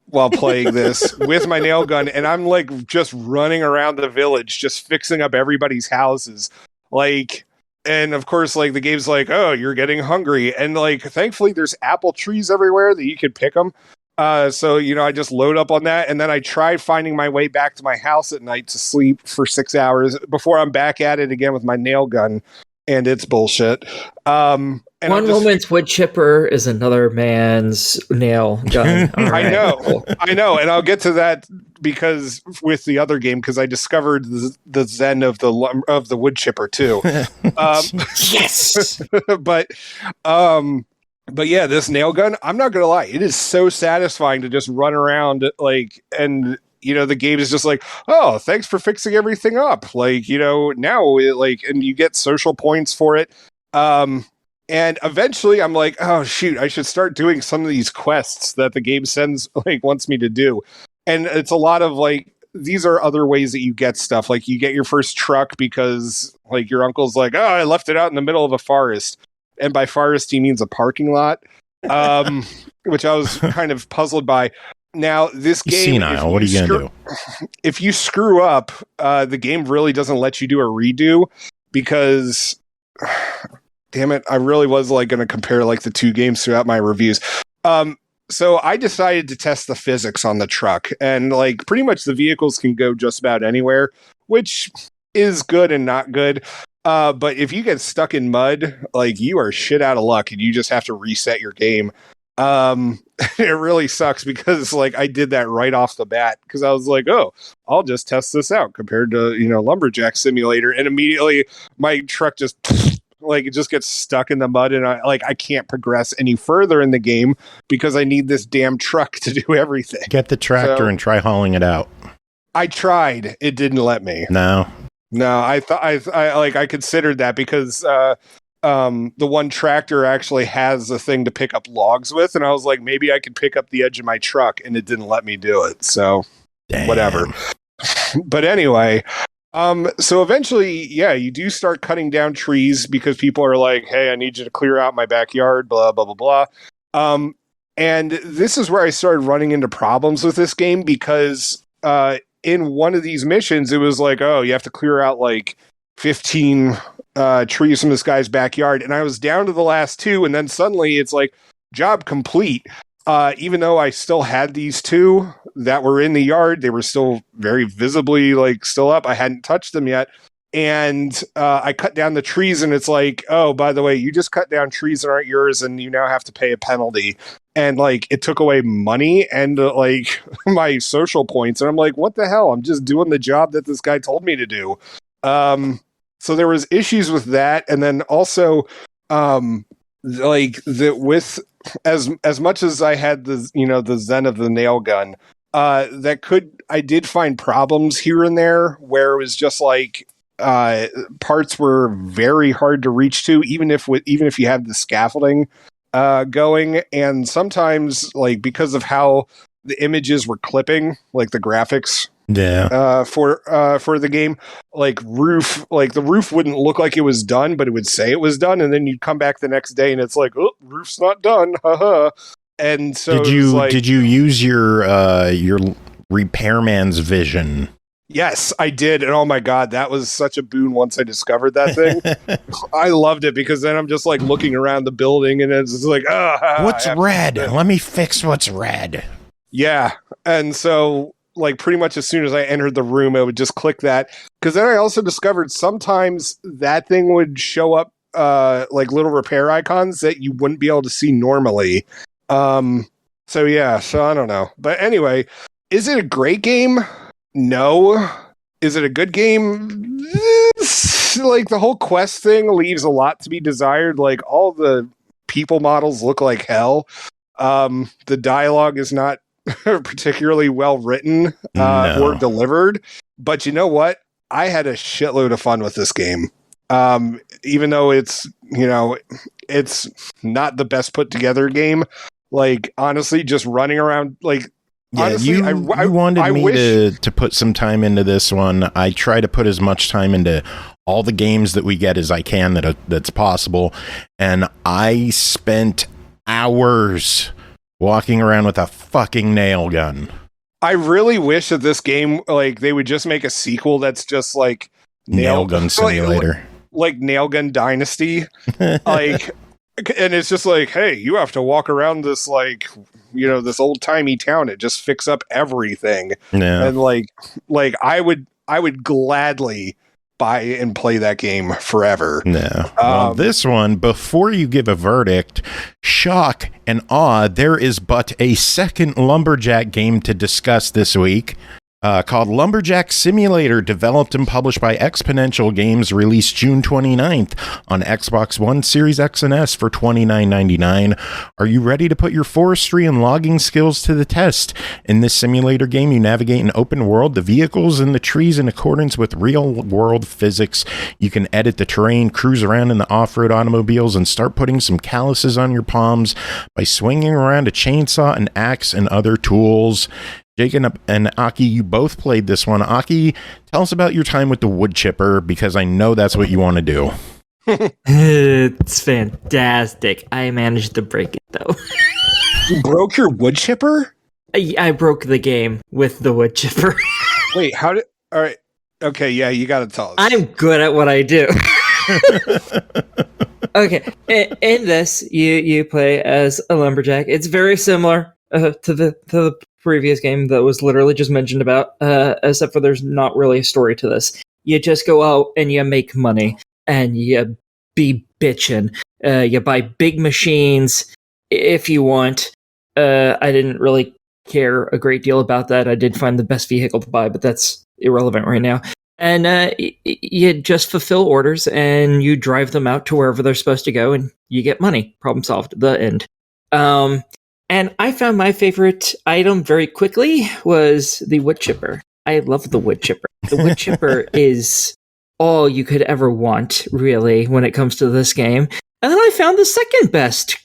while playing this with my nail gun, and I'm like just running around the village, just fixing up everybody's houses. Like, and of course, like the game's like, oh, you're getting hungry. And like, thankfully there's apple trees everywhere that you can pick them. So, I just load up on that. And then I tried finding my way back to my house at night to sleep for 6 hours before I'm back at it again with my nail gun. And it's bullshit. And one woman's wood chipper is another man's nail gun. I know. And I'll get to that because with the other game, because I discovered the zen of the wood chipper too. Yes. But yeah, this nail gun, I'm not going to lie. It is so satisfying to just run around and the game is just like, oh, thanks for fixing everything up. Like, now and you get social points for it. And eventually I'm like, oh shoot, I should start doing some of these quests that the game wants me to do. And it's a lot of like, these are other ways that you get stuff. Like you get your first truck because like your uncle's like, oh, I left it out in the middle of a forest. And by forest, he means a parking lot, which I was kind of puzzled by. Now, this game... Senile, what are you going to do? If you screw up, the game really doesn't let you do a redo because... Damn it, I really was like going to compare like the two games throughout my reviews. So I decided to test the physics on the truck. And like pretty much the vehicles can go just about anywhere, which is good and not good. But if you get stuck in mud, like you are shit out of luck and you just have to reset your game. It really sucks because like I did that right off the bat because I was like, oh, I'll just test this out compared to, Lumberjack Simulator. And immediately my truck just like it just gets stuck in the mud and I can't progress any further in the game because I need this damn truck to do everything. Get the tractor and try hauling it out. I tried. It didn't let me. No, I thought I considered that because the one tractor actually has a thing to pick up logs with, and I was like, maybe I could pick up the edge of my truck, and it didn't let me do it. So, whatever. But anyway, so eventually, yeah, you do start cutting down trees because people are like, hey, I need you to clear out my backyard, blah, blah, blah, blah. And this is where I started running into problems with this game because in one of these missions, it was like, oh, you have to clear out like 15 trees from this guy's backyard. And I was down to the last two. And then suddenly it's like job complete. Even though I still had these two that were in the yard, they were still very visibly like still up. I hadn't touched them yet. And I cut down the trees and it's like, oh, by the way, you just cut down trees that aren't yours and you now have to pay a penalty. And like it took away money and like my social points. And I'm like, what the hell? I'm just doing the job that this guy told me to do. So there was issues with that. And then also with as much as I had the zen of the nail gun, I did find problems here and there where it was just like parts were very hard to reach to, even if you have the scaffolding going, and sometimes like because of how the images were clipping, like the graphics for the game, like the roof wouldn't look like it was done, but it would say it was done, and then you'd come back the next day and it's like, oh, roof's not done, haha. And so did you use your repairman's vision? Yes, I did, and oh my god, that was such a boon once I discovered that thing. I loved it, because then I'm just like looking around the building and it's just like, what's red? Let me fix what's red. Yeah, and so like pretty much as soon as I entered the room, I would just click that, because then I also discovered sometimes that thing would show up like little repair icons that you wouldn't be able to see normally. So I don't know, but anyway, is it a great game? No. Is it a good game? Like the whole quest thing leaves a lot to be desired. Like all the people models look like hell. The dialogue is not particularly well written or delivered. But you know what? I had a shitload of fun with this game. Even though it's not the best put together game. Like honestly, just running around like. Yeah, honestly, you wanted me to put some time into this one. I try to put as much time into all the games that we get as I can that's possible. And I spent hours walking around with a fucking nail gun. I really wish that this game, like, they would just make a sequel that's just like Nail Gun Simulator. Like Nail Gun Dynasty. Like, and it's just like, hey, you have to walk around this, like, this old timey town and just fix up everything. Yeah. And like I would gladly buy and play that game forever. No. Well, this one, before you give a verdict, shock and awe, there is but a second Lumberjack game to discuss this week. Called Lumberjack Simulator, developed and published by Exponential Games, released June 29th on Xbox One, Series X and S for $29.99. Are you ready to put your forestry and logging skills to the test? In this simulator game, you navigate an open world, the vehicles and the trees in accordance with real-world physics. You can edit the terrain, cruise around in the off-road automobiles, and start putting some calluses on your palms by swinging around a chainsaw, an axe, and other tools. Jake and Aki, you both played this one. Aki, tell us about your time with the wood chipper, because I know that's what you want to do. It's fantastic. I managed to break it, though. You broke your wood chipper? I broke the game with the wood chipper. Wait, how did... All right. Okay, yeah, you got to tell us. I'm good at what I do. Okay, in this, you play as a lumberjack. It's very similar to the previous game that was literally just mentioned about, except for there's not really a story to this. You just go out and you make money, and you be bitchin'. You buy big machines if you want. I didn't really care a great deal about that. I did find the best vehicle to buy, but that's irrelevant right now. And you just fulfill orders, and you drive them out to wherever they're supposed to go, and you get money. Problem solved. The end. And I found my favorite item very quickly was the wood chipper. I love the wood chipper. The wood chipper is all you could ever want, really, when it comes to this game. And then I found the second best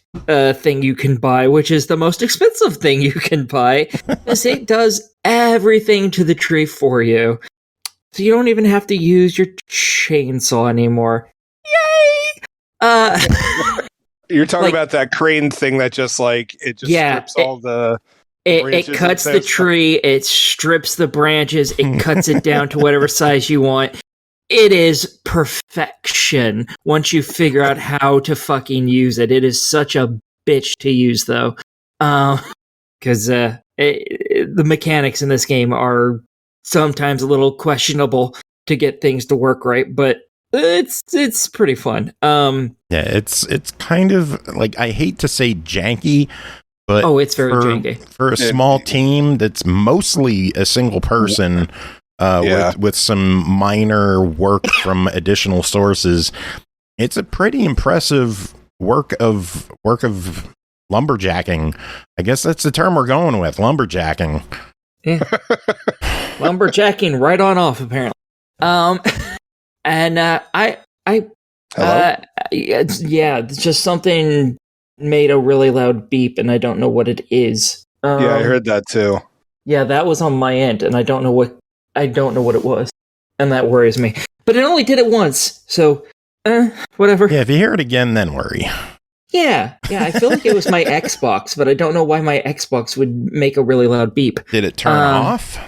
thing you can buy, which is the most expensive thing you can buy, because it does everything to the tree for you. So you don't even have to use your chainsaw anymore. Yay! You're talking about that crane thing that just strips all the... It cuts the tree, it strips the branches, it cuts it down to whatever size you want. It is perfection once you figure out how to fucking use it. It is such a bitch to use, though. Because the mechanics in this game are sometimes a little questionable to get things to work right, but it's pretty fun. Yeah, it's kind of like, I hate to say janky, but it's very janky for a small team that's mostly a single person with some minor work from additional sources. It's a pretty impressive work of lumberjacking. I guess that's the term we're going with, lumberjacking. Yeah. Lumberjacking right on off, apparently. And Hello? it's just something made a really loud beep, and I don't know what it is. Yeah, I heard that too. Yeah, that was on my end, and I don't know what it was, and that worries me. But it only did it once, so whatever. Yeah, if you hear it again, then worry. Yeah, I feel like it was my Xbox, but I don't know why my Xbox would make a really loud beep. Did it turn off?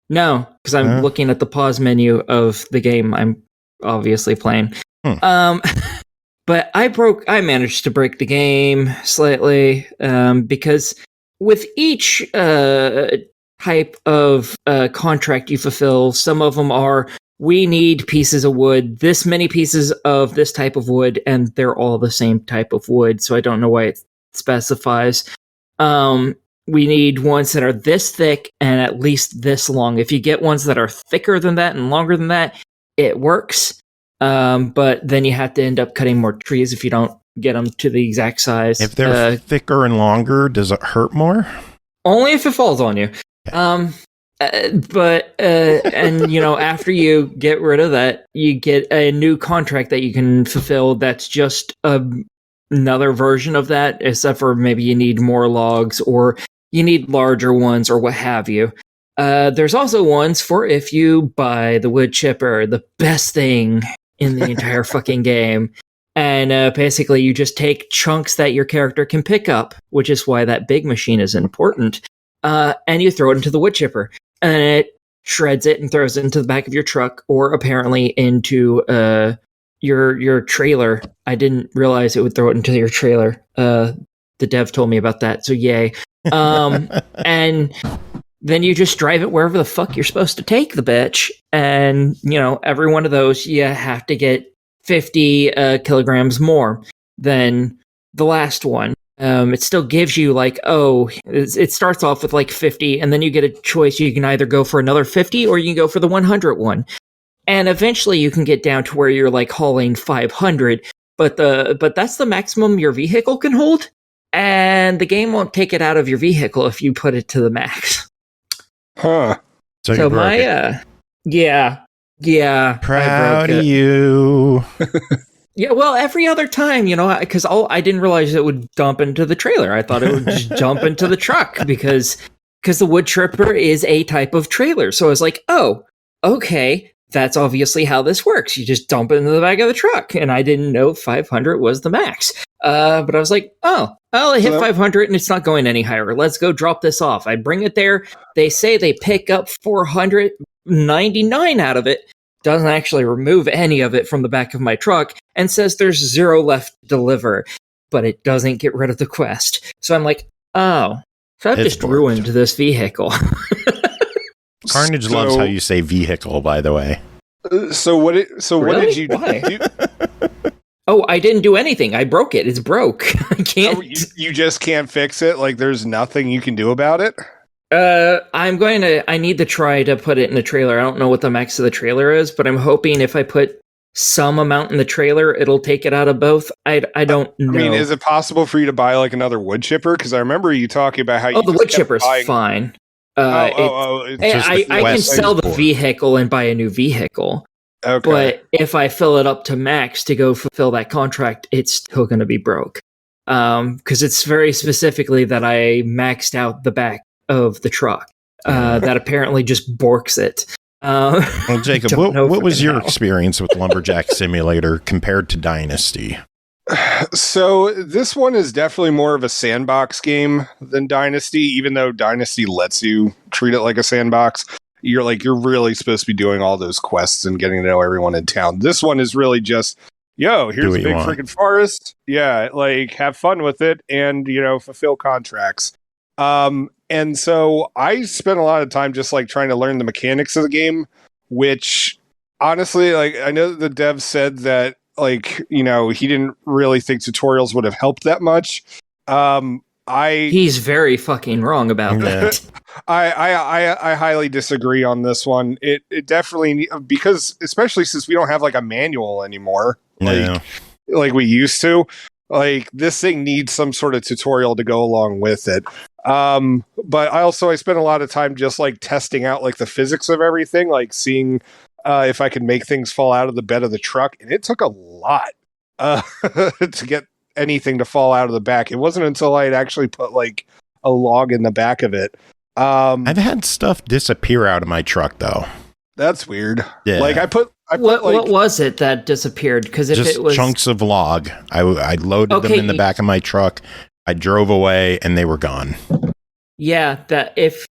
No, because I'm looking at the pause menu of the game I'm obviously playing. But I managed to break the game slightly, because with each type of contract you fulfill, some of them are, we need pieces of wood, this many pieces of this type of wood, and they're all the same type of wood, so I don't know why it specifies. We need ones that are this thick and at least this long. If you get ones that are thicker than that and longer than that, it works. But then you have to end up cutting more trees if you don't get them to the exact size. If they're thicker and longer, does it hurt more? Only if it falls on you. And after you get rid of that, you get a new contract that you can fulfill that's just another version of that, except for maybe you need more logs or you need larger ones or what have you. There's also ones for if you buy the wood chipper, the best thing in the entire fucking game. And basically you just take chunks that your character can pick up, which is why that big machine is important, and you throw it into the wood chipper. And it shreds it and throws it into the back of your truck, or apparently into your trailer. I didn't realize it would throw it into your trailer. The dev told me about that, so yay. And then you just drive it wherever the fuck you're supposed to take the bitch. And, every one of those, you have to get 50 kilograms more than the last one. It still gives you it starts off with 50, and then you get a choice. You can either go for another 50 or you can go for the 100 one. And eventually you can get down to where you're hauling 500, but that's the maximum your vehicle can hold. And the game won't take it out of your vehicle if you put it to the max. Huh. So my proud of you. Yeah, well, every other time, because I didn't realize it would dump into the trailer. I thought it would just jump into the truck because the wood chipper is a type of trailer. So I was like, oh, okay, that's obviously how this works. You just dump it into the back of the truck. And I didn't know 500 was the max. But I was like, oh, I hit 500 and it's not going any higher. Let's go drop this off. I bring it there. They say they pick up 499 out of it. Doesn't actually remove any of it from the back of my truck and says there's 0 left to deliver, but it doesn't get rid of the quest. So I'm like, oh, so I've just ruined this vehicle. Carnage loves how you say vehicle, by the way. What did you do? Oh, I didn't do anything. I broke it. It's broke. I can't. Oh, you just can't fix it? There's nothing you can do about it? I need to try to put it in the trailer. I don't know what the max of the trailer is, but I'm hoping if I put some amount in the trailer, it'll take it out of both. I don't know. I mean, is it possible for you to buy another wood chipper? Because I remember you talking about how the wood chipper's fine. I can sell the vehicle and buy a new vehicle. Okay. But if I fill it up to max to go fulfill that contract, it's still going to be broke. Because it's very specifically that I maxed out the back of the truck. That apparently just borks it. Well, Jacob, what was your experience with Lumberjack Simulator compared to Dynasty? So this one is definitely more of a sandbox game than Dynasty, even though Dynasty lets you treat it like a sandbox. You're really supposed to be doing all those quests and getting to know everyone in town. This one is really just, here's a big freaking forest. Yeah, have fun with it and, fulfill contracts. And so I spent a lot of time just trying to learn the mechanics of the game, which honestly, I know the dev said that he didn't really think tutorials would have helped that much. He's very fucking wrong about that. I highly disagree on this one. It definitely, because especially since we don't have a manual anymore, like we used to, this thing needs some sort of tutorial to go along with it. But I spent a lot of time just testing out the physics of everything, seeing if I could make things fall out of the bed of the truck, and it took a lot to get anything to fall out of the back. It wasn't until I had actually put like a log in the back of it. I've had stuff disappear out of my truck though. That's weird. Yeah. Like I put what was it that disappeared? Because if just it was chunks of log, I loaded them in the back of my truck. I drove away and they were gone. Yeah, that if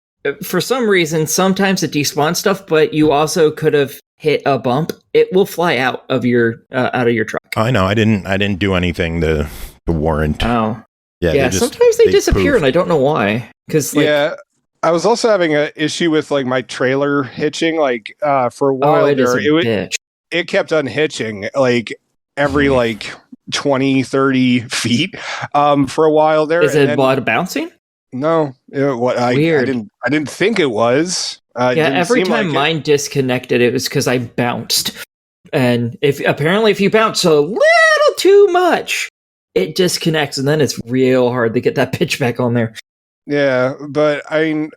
for some reason sometimes it despawns stuff, but you also could have hit a bump, it will fly out of your truck. I know. I didn't do anything to warrant. Oh, yeah. Sometimes they disappear, and I don't know why. Because I was also having an issue with like my trailer hitching. Like for a while it kept unhitching like every like 20, 30 feet for a while there. Is it a lot of bouncing? No, Weird. I didn't think it was. Every time mine disconnected, it was because I bounced, and if you bounce a little too much, it disconnects, and then it's real hard to get that pitch back on there. Yeah, but I mean,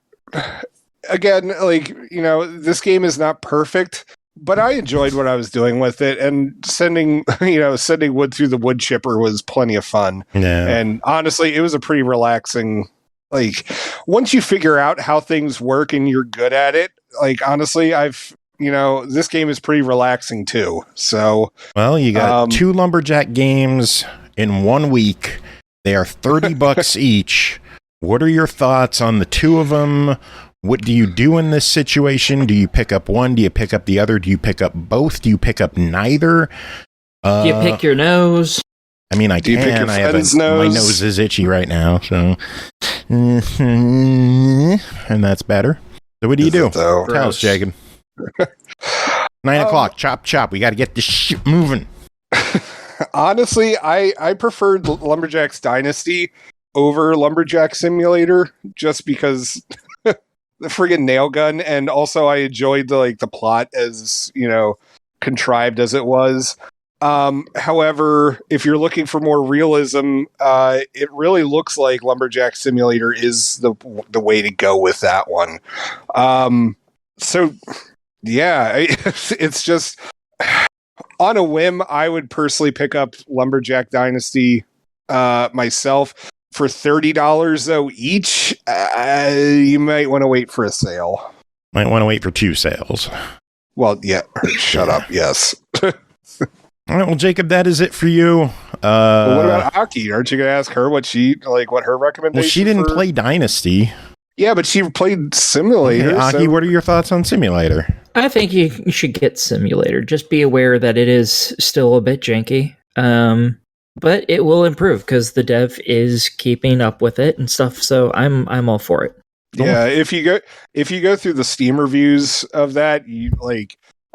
again, like this game is not perfect, but I enjoyed what I was doing with it, and sending wood through the wood chipper was plenty of fun. Yeah, and honestly, it was a pretty relaxing. Like once you figure out how things work and you're good at it, like honestly, this game is pretty relaxing too. So, well, you got 2 Lumberjack games in 1 week. They are $30 each. What are your thoughts on the 2 of them? What do you do in this situation? Do you pick up one? Do you pick up the other? Do you pick up both? Do you pick up neither? Do you pick your nose? I mean, I can. My nose is itchy right now, so and that's better. So what do you do? Tell us, Jacob. 9 o'clock. Chop. We got to get this shit moving. Honestly, I preferred Lumberjack's Dynasty over Lumberjack Simulator just because the friggin' nail gun, and also I enjoyed the plot as contrived as it was. However, if you're looking for more realism, it really looks like Lumberjack Simulator is the way to go with that one. So yeah, it's just on a whim. I would personally pick up Lumberjack Dynasty myself for $30 though each. You might want to wait for a sale. Might want to wait for 2 sales. Well, yeah. Shut up. Yes. All right, well, Jacob, that is it for you. Well, what about Aki? Aren't you going to ask her what her recommendation? Well, she didn't play Dynasty. Yeah, but she played Simulator. Okay, Aki, what are your thoughts on Simulator? I think you should get Simulator. Just be aware that it is still a bit janky, but it will improve because the dev is keeping up with it and stuff. So I'm all for it. Yeah, if you go through the Steam reviews of that, you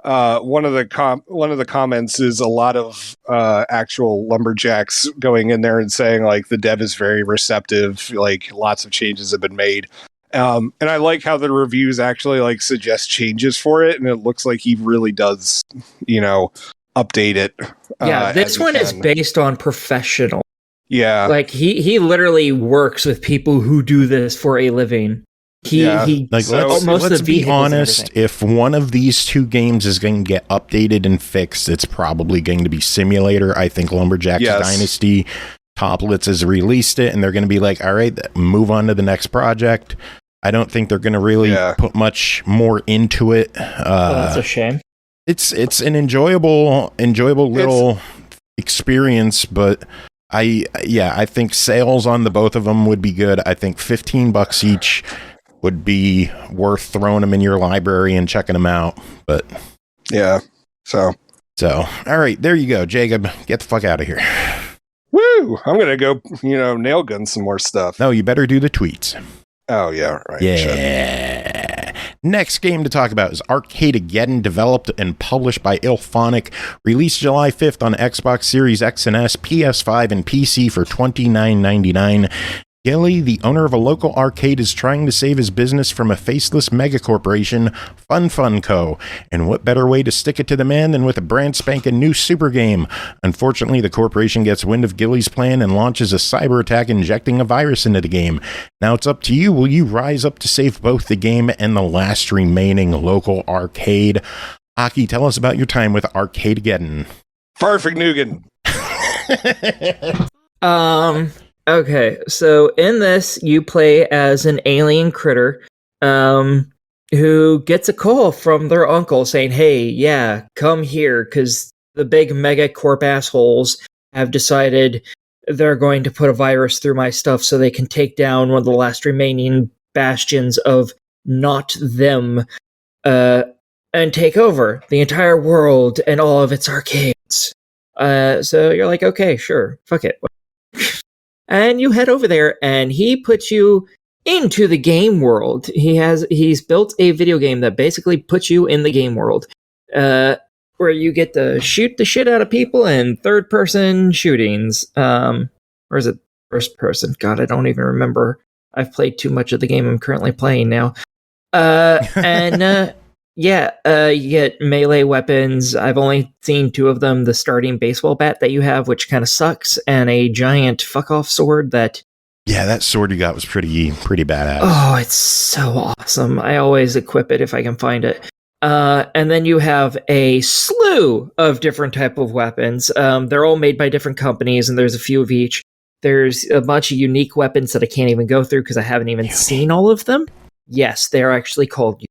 one of the comments is a lot of actual lumberjacks going in there and saying like the dev is very receptive, like lots of changes have been made. And I like how the reviews actually like suggest changes for it, and it looks like he really does, update it. Yeah, this one is based on professional. Yeah, like he literally works with people who do this for a living. Let's be honest, if one of these 2 games is going to get updated and fixed, it's probably going to be Simulator. I think Lumberjack's Dynasty, Toplitz has released it, and they're going to be like, all right, move on to the next project. I don't think they're going to really put much more into it. That's a shame. It's an enjoyable little experience, but I think sales on the both of them would be good. I think $15 each would be worth throwing them in your library and checking them out. But yeah, so all right, there you go, Jacob. Get the fuck out of here. Woo! I'm gonna go, nail gun some more stuff. No, you better do the tweets. Oh yeah, right. Yeah. Next game to talk about is Arcadegeddon, developed and published by IllFonic, released July 5th on Xbox Series X and S, PS5, and PC for $29.99. Gilly, the owner of a local arcade, is trying to save his business from a faceless megacorporation, Fun Co. And what better way to stick it to the man than with a brand spanking new super game? Unfortunately, the corporation gets wind of Gilly's plan and launches a cyber attack injecting a virus into the game. Now it's up to you. Will you rise up to save both the game and the last remaining local arcade? Aki, tell us about your time with Arcadegeddon. Farfignugan. Okay, so in this, you play as an alien critter, who gets a call from their uncle saying, hey, yeah, come here, because the big megacorp assholes have decided they're going to put a virus through my stuff so they can take down one of the last remaining bastions of not them, and take over the entire world and all of its arcades. So you're like, okay, sure, fuck it. And you head over there, and he puts you into the game world. He's built a video game that basically puts you in the game world, where you get to shoot the shit out of people in third-person shootings. Or is it first person? God, I don't even remember. I've played too much of the game I'm currently playing now. You get melee weapons. I've only seen 2 of them. The starting baseball bat that you have, which kind of sucks, and a giant fuck-off sword that... Yeah, that sword you got was pretty badass. Oh, it's so awesome. I always equip it if I can find it. And then you have a slew of different type of weapons. They're all made by different companies, and there's a few of each. There's a bunch of unique weapons that I can't even go through because I haven't even seen all of them. Yes, they're actually called.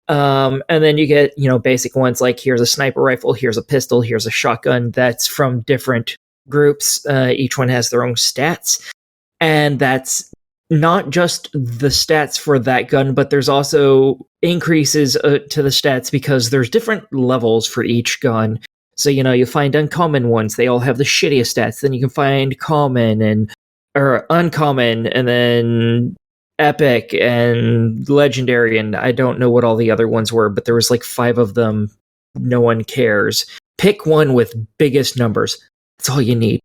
And then you get, basic ones like here's a sniper rifle, here's a pistol, here's a shotgun. That's from different groups. Each one has their own stats. And that's not just the stats for that gun, but there's also increases to the stats because there's different levels for each gun. So, you find uncommon ones. They all have the shittiest stats. Then you can find common or uncommon, and then epic and legendary, and I don't know what all the other ones were, but there was like 5 of them. No one cares. Pick one with biggest numbers. That's all you need.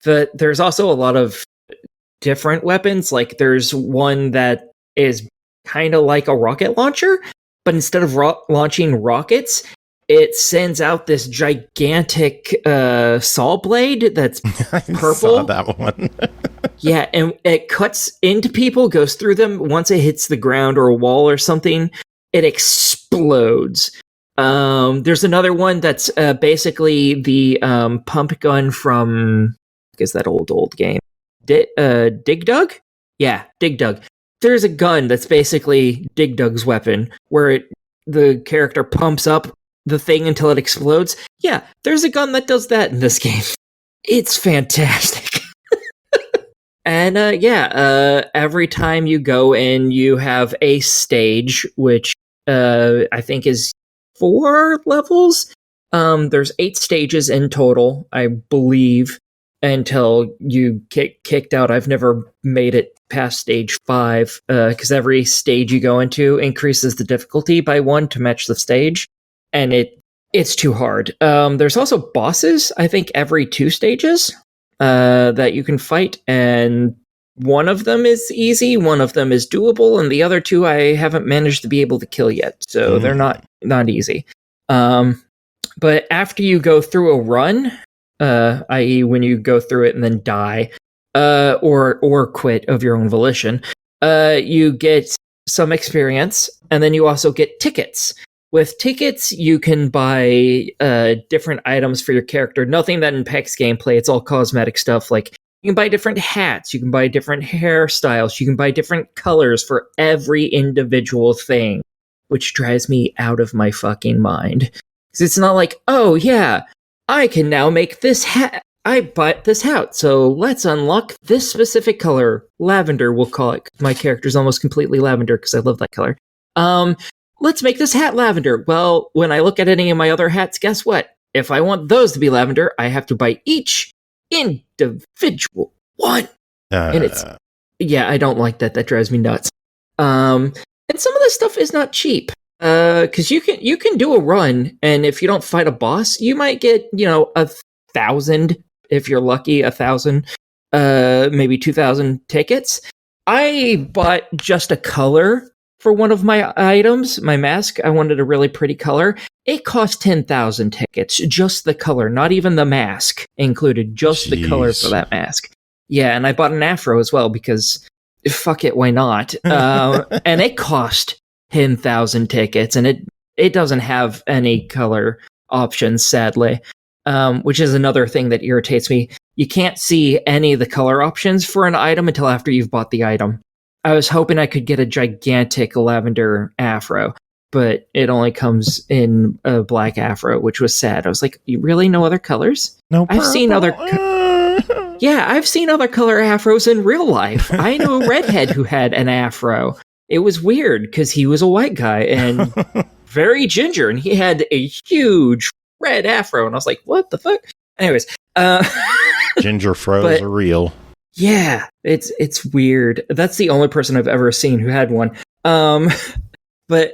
There's also a lot of different weapons. Like there's one that is kind of like a rocket launcher, but instead of launching rockets, it sends out this gigantic saw blade that's purple. I saw that one. Yeah, and it cuts into people, goes through them. Once it hits the ground or a wall or something, it explodes. There's another one that's basically the pump gun from, is that old game? Dig Dug? Yeah, Dig Dug. There's a gun that's basically Dig Dug's weapon, where the character pumps up the thing until it explodes. Yeah, there's a gun that does that in this game. It's fantastic. And every time you go in, you have a stage, which I think is 4 levels. There's 8 stages in total, I believe, until you get kicked out. I've never made it past stage 5, because every stage you go into increases the difficulty by 1 to match the stage, and it's too hard. There's also bosses, I think, every 2 stages that you can fight, and one of them is easy, one of them is doable, and the other 2 I haven't managed to be able to kill yet, so they're not easy. But after you go through a run, i.e. when you go through it and then die, or quit of your own volition, you get some experience, and then you also get tickets. With tickets, you can buy different items for your character. Nothing that impacts gameplay. It's all cosmetic stuff. Like, you can buy different hats, you can buy different hairstyles, you can buy different colors for every individual thing, which drives me out of my fucking mind. Because it's not like, oh yeah, I can now make this hat. I bought this hat, so let's unlock this specific color. Lavender, we'll call it. My character's almost completely lavender because I love that color. Let's make this hat lavender. Well, when I look at any of my other hats, guess what? If I want those to be lavender, I have to buy each individual one. And it's, I don't like that. That drives me nuts. And some of this stuff is not cheap. Because you can do a run, and if you don't fight a boss, you might get 1,000, if you're lucky, 1,000, maybe 2,000 tickets. I bought just a color for one of my items, my mask. I wanted a really pretty color. It cost 10,000 tickets, just the color, not even the mask included, just the color for that mask. Yeah, and I bought an afro as well because fuck it, why not? And it cost 10,000 tickets, and it doesn't have any color options, sadly, which is another thing that irritates me. You can't see any of the color options for an item until after you've bought the item. I was hoping I could get a gigantic lavender afro, but it only comes in a black afro, which was sad. I was like, you really no other colors? No, I've seen other I've seen other color afros in real life. I know a redhead who had an afro. It was weird because he was a white guy and very ginger, and he had a huge red afro, and I was like, what the fuck? Anyways, ginger froze are real. Yeah, it's weird. That's the only person I've ever seen who had one. But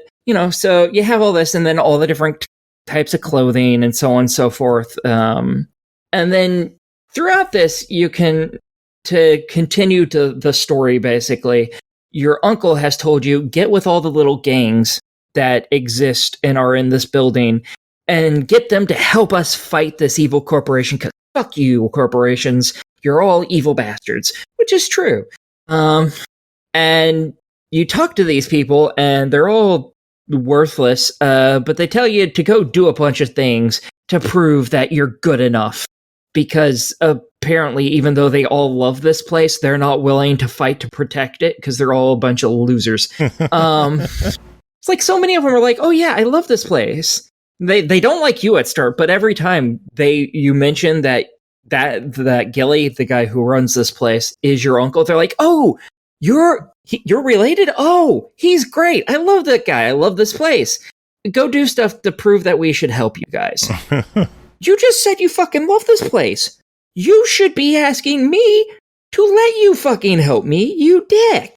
so you have all this, and then all the different types of clothing, and so on and so forth. And then throughout this, you can, to continue to the story, basically, your uncle has told you, get with all the little gangs that exist and are in this building, and get them to help us fight this evil corporation, because fuck you, corporations. You're all evil bastards, which is true. And you talk to these people, and they're all worthless, but they tell you to go do a bunch of things to prove that you're good enough. Because apparently, even though they all love this place, they're not willing to fight to protect it, because they're all a bunch of losers. It's like so many of them are like, oh yeah, I love this place. They don't like you at start, but every time you mention that Gilly, the guy who runs this place, is your uncle, they're like, oh, you're related? Oh, he's great. I love that guy. I love this place. Go do stuff to prove that we should help you guys. You just said you fucking love this place. You should be asking me to let you fucking help me, you dick.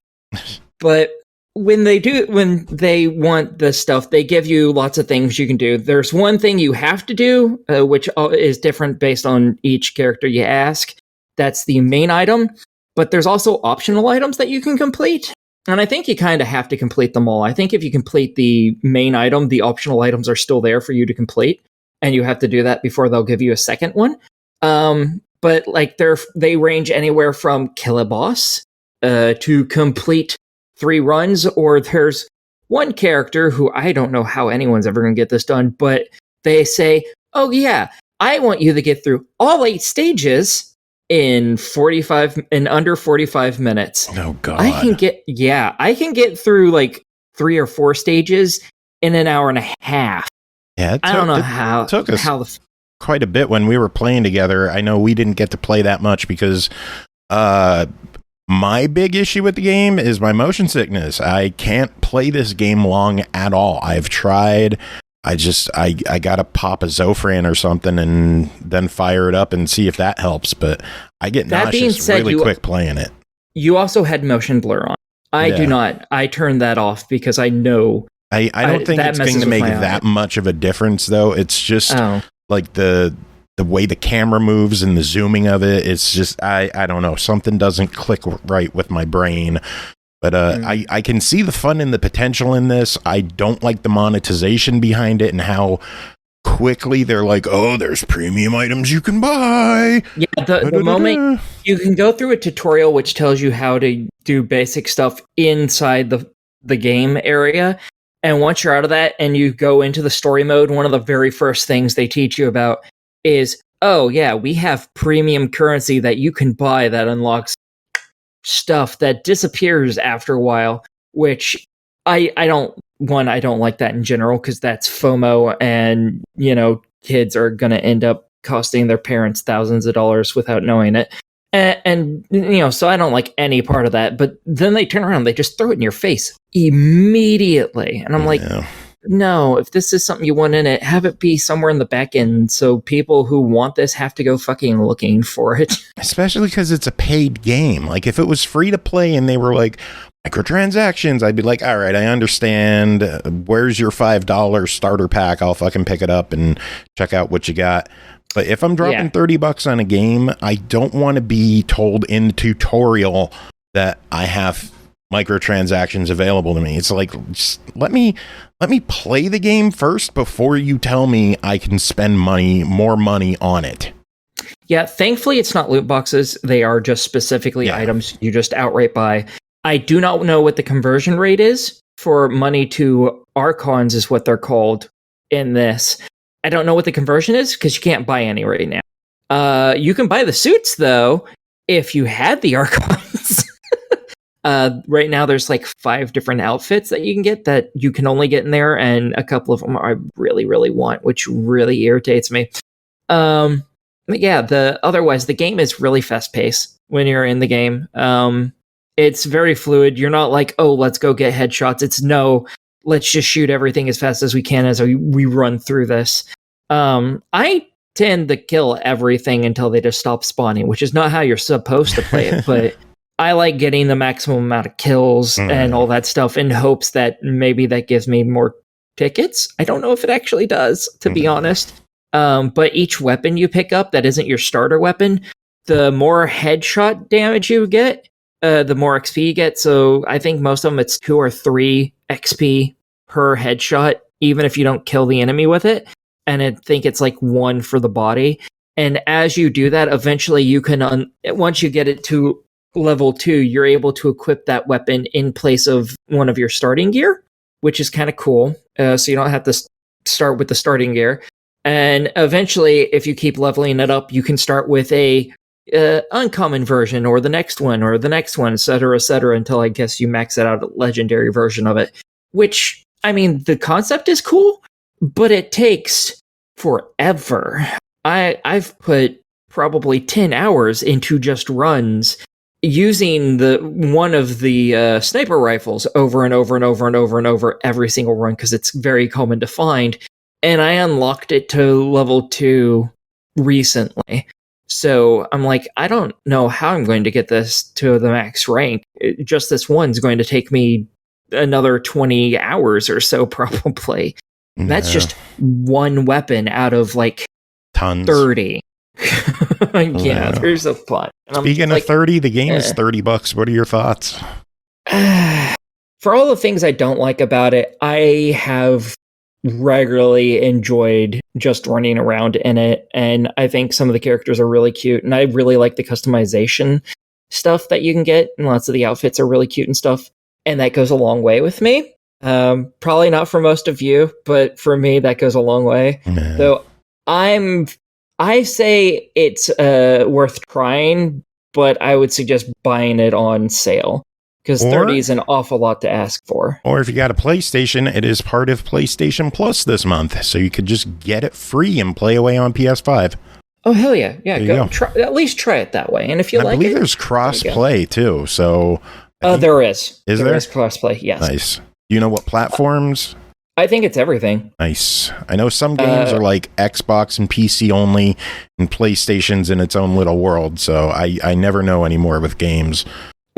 But when they want this stuff, they give you lots of things you can do. There's one thing you have to do, which is different based on each character you ask. That's the main item. But there's also optional items that you can complete. And I think you kind of have to complete them all. I think if you complete the main item, the optional items are still there for you to complete. And you have to do that before they'll give you a second one. But like they range anywhere from kill a boss to complete 3 runs, or there's one character who I don't know how anyone's ever going to get this done, but they say, oh yeah, I want you to get through all 8 stages in under 45 minutes. Oh god. I can get through like 3 or 4 stages in an hour and a half. Yeah, I don't know how. It took us quite a bit when we were playing together. I know we didn't get to play that much because my big issue with the game is my motion sickness. I can't play this game long at all. I've tried. I gotta pop a Zofran or something and then fire it up and see if that helps. But I get nauseous really quick playing it. You also had motion blur on. I do not. I turned that off because I know. I don't think it's going to make that much of a difference, though. It's just like the way the camera moves and the zooming of it. It's just, I don't know. Something doesn't click right with my brain. But I can see the fun and the potential in this. I don't like the monetization behind it and how quickly they're like, oh, there's premium items you can buy. Yeah, the moment you can go through a tutorial which tells you how to do basic stuff inside the game area. And once you're out of that and you go into the story mode, one of the very first things they teach you about is, oh yeah, we have premium currency that you can buy that unlocks stuff that disappears after a while, which I don't like that in general, because that's FOMO, and kids are going to end up costing their parents thousands of dollars without knowing it. And so I don't like any part of that. But then they turn around, they just throw it in your face immediately. And I'm like, no, if this is something you want in it, have it be somewhere in the back end, so people who want this have to go fucking looking for it. Especially because it's a paid game. Like, if it was free to play and they were like, microtransactions, I'd be like, all right, I understand. Where's your $5 starter pack? I'll fucking pick it up and check out what you got. But if I'm dropping $30 on a game, I don't want to be told in the tutorial that I have microtransactions available to me. It's like, just let me play the game first before you tell me I can spend more money on it. Yeah, thankfully it's not loot boxes. They are just specifically items you just outright buy. I do not know what the conversion rate is. for money to Archons is what they're called in this. I don't know what the conversion is because you can't buy any right now. You can buy the suits though if you had the Archons. Right now there's like 5 different outfits that you can get that you can only get in there, and a couple of them I really, really want, which really irritates me. But yeah, otherwise the game is really fast paced when you're in the game. It's very fluid. You're not like, oh, let's go get headshots. It's no, let's just shoot everything as fast as we can as we run through this. I tend to kill everything until they just stop spawning, which is not how you're supposed to play it, but I like getting the maximum amount of kills and all that stuff in hopes that maybe that gives me more tickets. I don't know if it actually does, to be honest. But each weapon you pick up that isn't your starter weapon, the more headshot damage you get, the more XP you get. So I think most of them it's 2 or 3 XP per headshot, even if you don't kill the enemy with it. And I think it's like 1 for the body. And as you do that, eventually you can, once you get it to level 2, you're able to equip that weapon in place of one of your starting gear, which is kind of cool. So you don't have to start with the starting gear. And eventually, if you keep leveling it up, you can start with a uncommon version, or the next one, et cetera, until I guess you max it out a legendary version of it. Which, I mean, the concept is cool, but it takes forever. I've put probably 10 hours into just runs using one of the sniper rifles over and over and over and over and over every single run, because it's very common to find. And I unlocked it to level 2 recently. So I'm like, I don't know how I'm going to get this to the max rank. Just this one's going to take me another 20 hours or so, probably. Yeah. That's just one weapon out of like tons. 30. Yeah, there's a plot. Speaking of 30, the game is $30. What are your thoughts? For all the things I don't like about it, I have regularly enjoyed just running around in it, and I think some of the characters are really cute, and I really like the customization stuff that you can get, and lots of the outfits are really cute and stuff, and that goes a long way with me. Probably not for most of you, but for me that goes a long way. So I say it's worth trying, but I would suggest buying it on sale, because 30 is an awful lot to ask for. Or if you got a PlayStation, it is part of PlayStation Plus this month, so you could just get it free and play away on PS5. Oh, hell yeah. Yeah, go. At least try it that way. And if you like it... I believe there's cross-play, too, so... there is. There is cross-play, yes. Nice. Do you know what platforms? I think it's everything. Nice. I know some games are like Xbox and PC only, and PlayStation's in its own little world, so I never know anymore with games.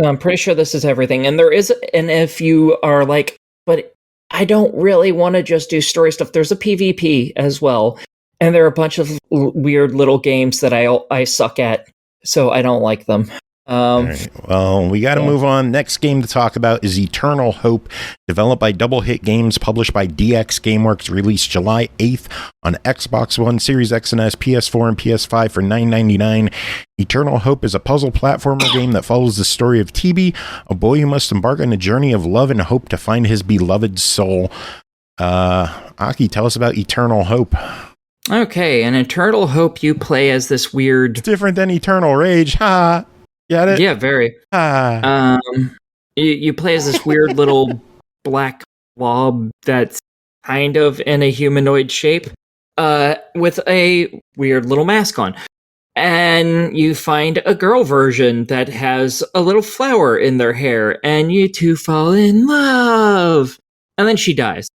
I'm pretty sure this is everything. And there is, and if you are like, but I don't really want to just do story stuff, there's a PvP as well. And there are a bunch of weird little games that I suck at, so I don't like them. Right. Well, we got to move on. Next game to talk about is Eternal Hope, developed by Doublehit Games, published by DX Gameworks, released July 8th on Xbox One, Series X and S, PS4, and PS5 for $9.99. Eternal Hope is a puzzle platformer game that follows the story of TB, a boy who must embark on a journey of love and hope to find his beloved soul. Aki, tell us about Eternal Hope. Okay, in Eternal Hope, you play as this weird... It's different than Eternal Rage, ha! Get it? Yeah, very. You play as this weird little black blob that's kind of in a humanoid shape, with a weird little mask on. And you find a girl version that has a little flower in their hair, and you two fall in love. And then she dies.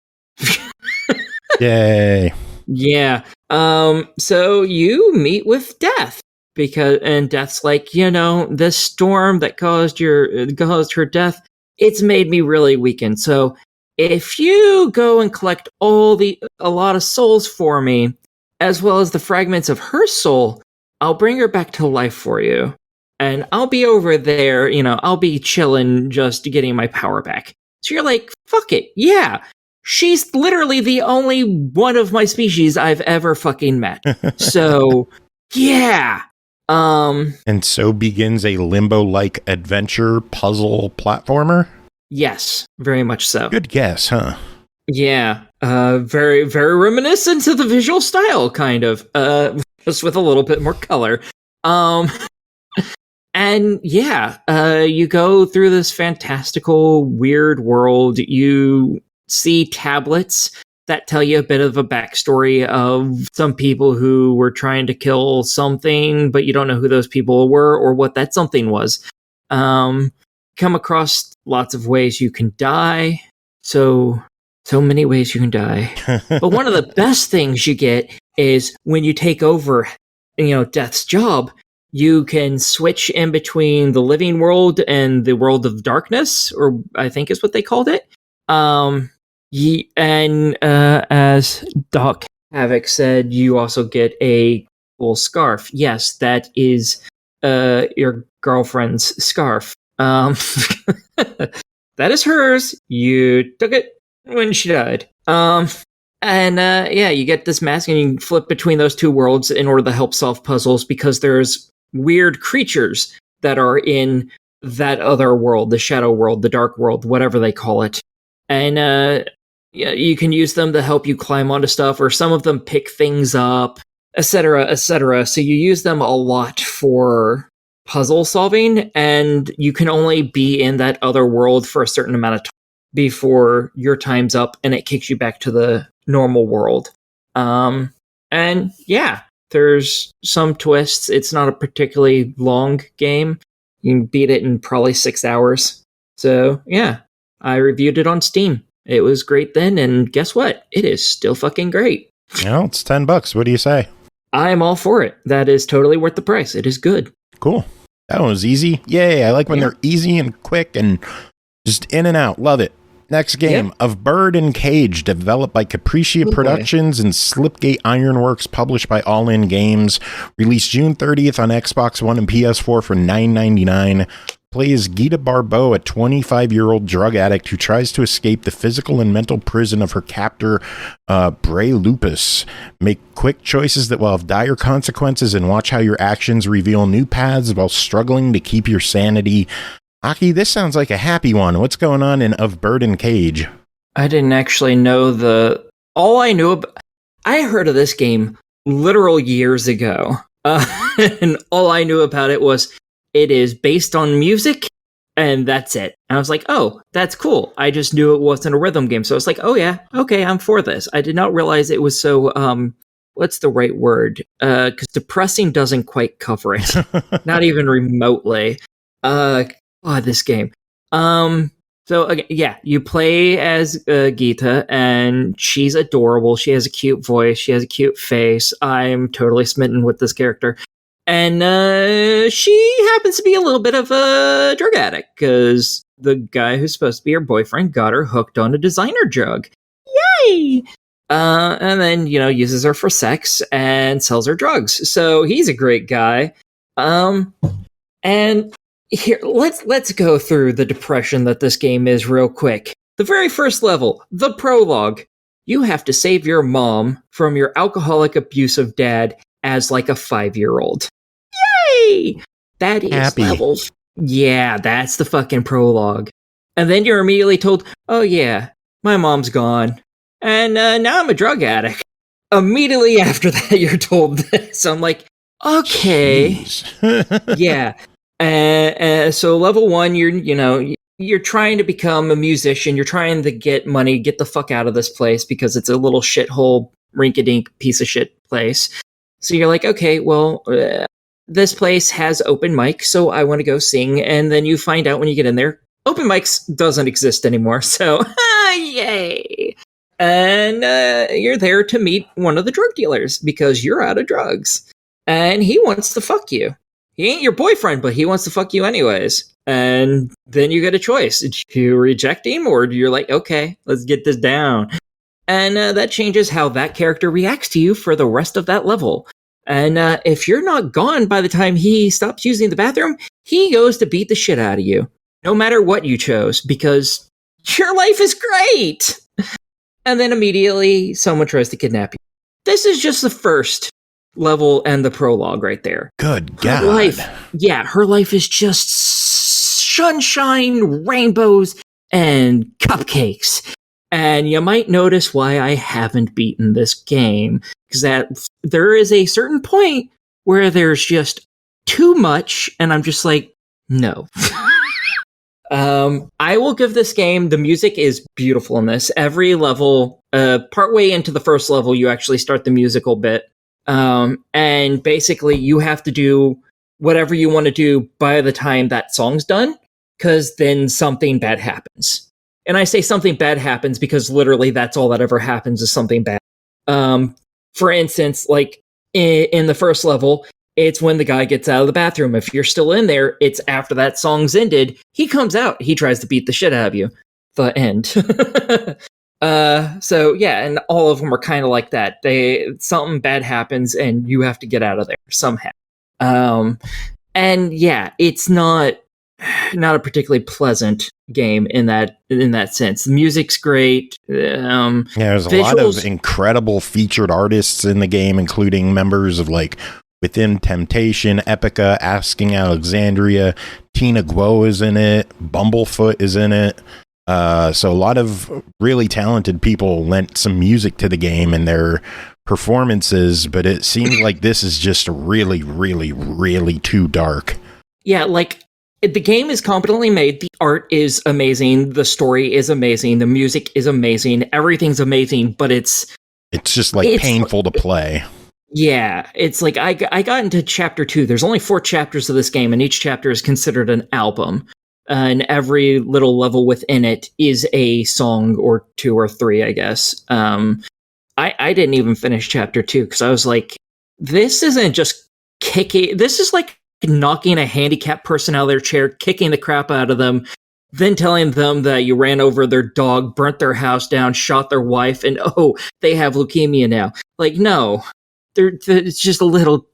Yay. Yeah. So you meet with Death. And Death's like, this storm that caused her death, it's made me really weakened. So if you go and collect a lot of souls for me, as well as the fragments of her soul, I'll bring her back to life for you. And I'll be over there, I'll be chilling, just getting my power back. So you're like, fuck it. Yeah. She's literally the only one of my species I've ever fucking met. So yeah. And so begins a Limbo-like adventure puzzle platformer? Yes, very much so. Good guess, huh? Yeah, very, very reminiscent to the visual style, kind of, just with a little bit more color. And yeah, you go through this fantastical, weird world. You see tablets that tell you a bit of a backstory of some people who were trying to kill something, but you don't know who those people were or what that something was. Come across lots of ways you can die. So many ways you can die. But one of the best things you get is when you take over, Death's job, you can switch in between the living world and the world of darkness, or I think is what they called it. As Doc Havoc said, you also get a cool scarf. Yes, that is your girlfriend's scarf. That is hers. You took it when she died. You get this mask and you can flip between those two worlds in order to help solve puzzles because there's weird creatures that are in that other world, the shadow world, the dark world, whatever they call it. And you can use them to help you climb onto stuff, or some of them pick things up, etc., etc. So you use them a lot for puzzle solving, and you can only be in that other world for a certain amount of time before your time's up and it kicks you back to the normal world. There's some twists. It's not a particularly long game. You can beat it in probably 6 hours. So, yeah, I reviewed it on Steam. It was great then, and guess what? It is still fucking great. Well, it's $10. What do you say? I'm all for it. That is totally worth the price. It is good. Cool. That one was easy. Yay, I like when they're easy and quick and just in and out. Love it. Next game, Of Bird and Cage, developed by Capricia Productions and Slipgate Ironworks, published by All In Games. Released June 30th on Xbox One and PS4 for $9.99. Plays Gita Barbeau, a 25-year-old drug addict who tries to escape the physical and mental prison of her captor, Bray Lupus. Make quick choices that will have dire consequences and watch how your actions reveal new paths while struggling to keep your sanity. Aki, this sounds like a happy one. What's going on in Of Bird and Cage? I didn't actually know all I knew about... I heard of this game literal years ago. And all I knew about it was it is based on music, and that's it. And I was like, oh, that's cool. I just knew it wasn't a rhythm game. So I was like, oh yeah, okay, I'm for this. I did not realize it was so, what's the right word? Because depressing doesn't quite cover it. Not even remotely. This game. You play as Gita, and she's adorable. She has a cute voice. She has a cute face. I'm totally smitten with this character. And she happens to be a little bit of a drug addict, because the guy who's supposed to be her boyfriend got her hooked on a designer drug. Yay! And then, uses her for sex and sells her drugs. So he's a great guy. And here, let's go through the depression that this game is real quick. The very first level, the prologue. You have to save your mom from your alcoholic, abusive dad as like a 5-year-old. Yay! That is happy. Levels. Yeah, that's the fucking prologue. And then you're immediately told, oh yeah, my mom's gone. And now I'm a drug addict. Immediately after that, you're told this. I'm like, okay. Yeah. So level 1, you're trying to become a musician. You're trying to get money, get the fuck out of this place because it's a little shithole, rinky-dink piece of shit place. So you're like, okay, well, this place has open mic, so I want to go sing. And then you find out when you get in there, open mics doesn't exist anymore. So, yay! And you're there to meet one of the drug dealers because you're out of drugs. And he wants to fuck you. He ain't your boyfriend, but he wants to fuck you anyways. And then you get a choice. Do you reject him, or do you like, okay, let's get this down? And that changes how that character reacts to you for the rest of that level. And if you're not gone by the time he stops using the bathroom, he goes to beat the shit out of you. No matter what you chose, because your life is great! And then immediately, someone tries to kidnap you. This is just the first level and the prologue right there. Good God. Her life is just sunshine, rainbows, and cupcakes. And you might notice why I haven't beaten this game, because that there is a certain point where there's just too much, and I'm just like, no. I will give this game, the music is beautiful in this. Every level, partway into the first level, you actually start the musical bit. And basically you have to do whatever you want to do by the time that song's done, because then something bad happens. And I say something bad happens because literally that's all that ever happens is something bad. For instance, like in the first level, it's when the guy gets out of the bathroom. If you're still in there, it's after that song's ended. He comes out. He tries to beat the shit out of you. The end. So yeah, and all of them are kind of like that. Something bad happens and you have to get out of there somehow. And yeah, it's not a particularly pleasant game in that sense. The music's great. There's a visuals, lot of incredible featured artists in the game, including members of like Within Temptation, Epica, Asking Alexandria, Tina Guo is in it, Bumblefoot is in it. So a lot of really talented people lent some music to the game and their performances, but it seems like this is just really, really, really too dark. Yeah, like the game is competently made. The art is amazing. The story is amazing. The music is amazing. Everything's amazing, but it's just like painful to play. Yeah, it's like I got into chapter 2. There's only 4 chapters of this game, and each chapter is considered an album. And every little level within it is a song or 2 or 3, I guess. I didn't even finish chapter 2 because I was like, this isn't just kicking. This is like knocking a handicapped person out of their chair, kicking the crap out of them, then telling them that you ran over their dog, burnt their house down, shot their wife, and oh, they have leukemia now. Like, no. It's just a little.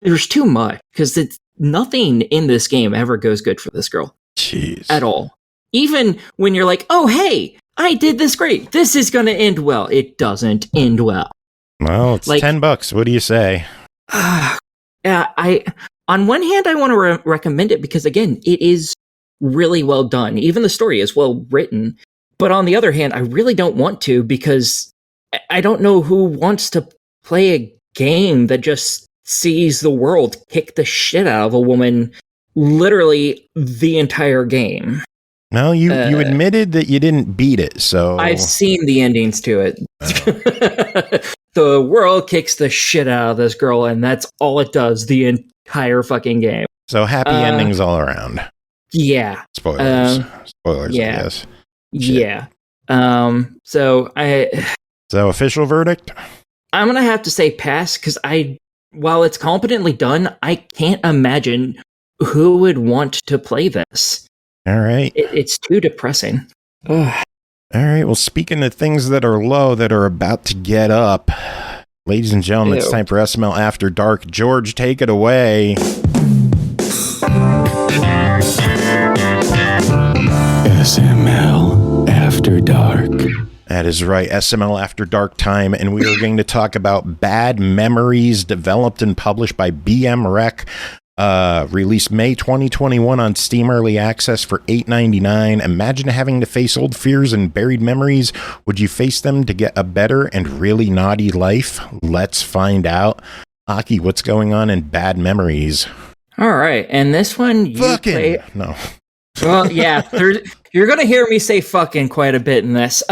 There's too much because nothing in this game ever goes good for this girl. Jeez. At all. Even when you're like, oh, hey, I did this great. This is going to end well. It doesn't end well. Well, it's like, $10. What do you say? On one hand, I want to recommend it because, again, it is really well done. Even the story is well written. But on the other hand, I really don't want to because I don't know who wants to play a game that just sees the world kick the shit out of a woman literally the entire game. No, you admitted that you didn't beat it, so I've seen the endings to it. The world kicks the shit out of this girl, and that's all it does the entire fucking game. So happy endings all around. Yeah. Spoilers, yeah. I guess. Shit. Yeah. So official verdict? I'm gonna have to say pass because while it's competently done, I can't imagine who would want to play this. All right. It's too depressing. Ugh. All right. Well, speaking of things that are low that are about to get up, ladies and gentlemen, It's time for SML After Dark. George, take it away. SML After Dark. That is right, SML After Dark time, and we are going to talk about Bad Memories, developed and published by bmrec, released May 2021 on Steam Early Access for $8.99. Imagine having to face old fears and buried memories. Would you face them to get a better and really naughty life? Let's find out. Aki, what's going on in Bad Memories? All right, and this one you play... No. Well, yeah, you're going to hear me say fucking quite a bit in this.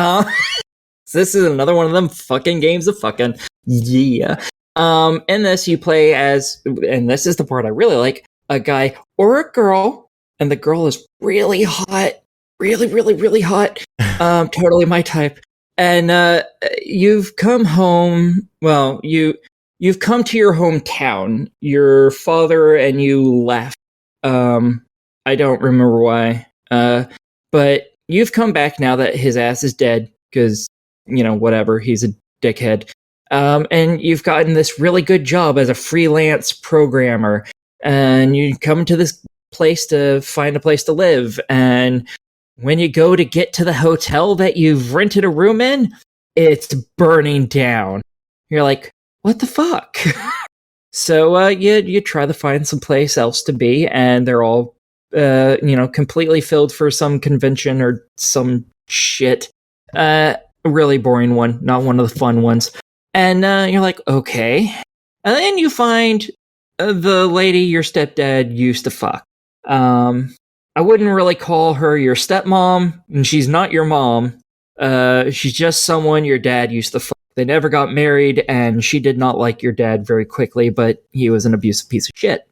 This is another one of them fucking games of fucking. Yeah. In this, you play as, and this is the part I really like, a guy or a girl, and the girl is really hot. Really, really, really hot. Totally my type. And you've come home, well, you've come to your hometown. Your father and you left. I don't remember why. But you've come back now that his ass is dead because, whatever, he's a dickhead. And you've gotten this really good job as a freelance programmer. And you come to this place to find a place to live. And when you go to get to the hotel that you've rented a room in, it's burning down. You're like, what the fuck? So you try to find some place else to be, and they're all completely filled for some convention or some shit. A really boring one, not one of the fun ones. And you're like, okay. And then you find the lady your stepdad used to fuck. I wouldn't really call her your stepmom, and she's not your mom. She's just someone your dad used to fuck. They never got married, and she did not like your dad very quickly, but he was an abusive piece of shit,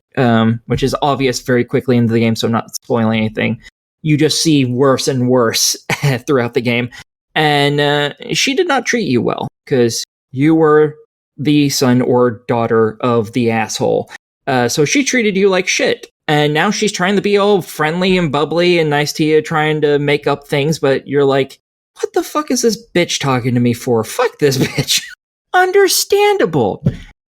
which is obvious very quickly into the game, so I'm not spoiling anything. You just see worse and worse throughout the game. And she did not treat you well, because you were the son or daughter of the asshole. So she treated you like shit. And now she's trying to be all friendly and bubbly and nice to you, trying to make up things, but you're like, what the fuck is this bitch talking to me for? Fuck this bitch. Understandable.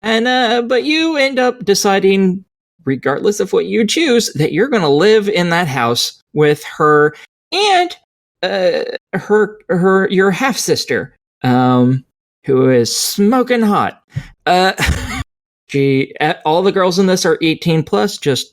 And but you end up deciding, regardless of what you choose, that you're going to live in that house with her and your half sister, who is smoking hot. All the girls in this are 18 plus. Just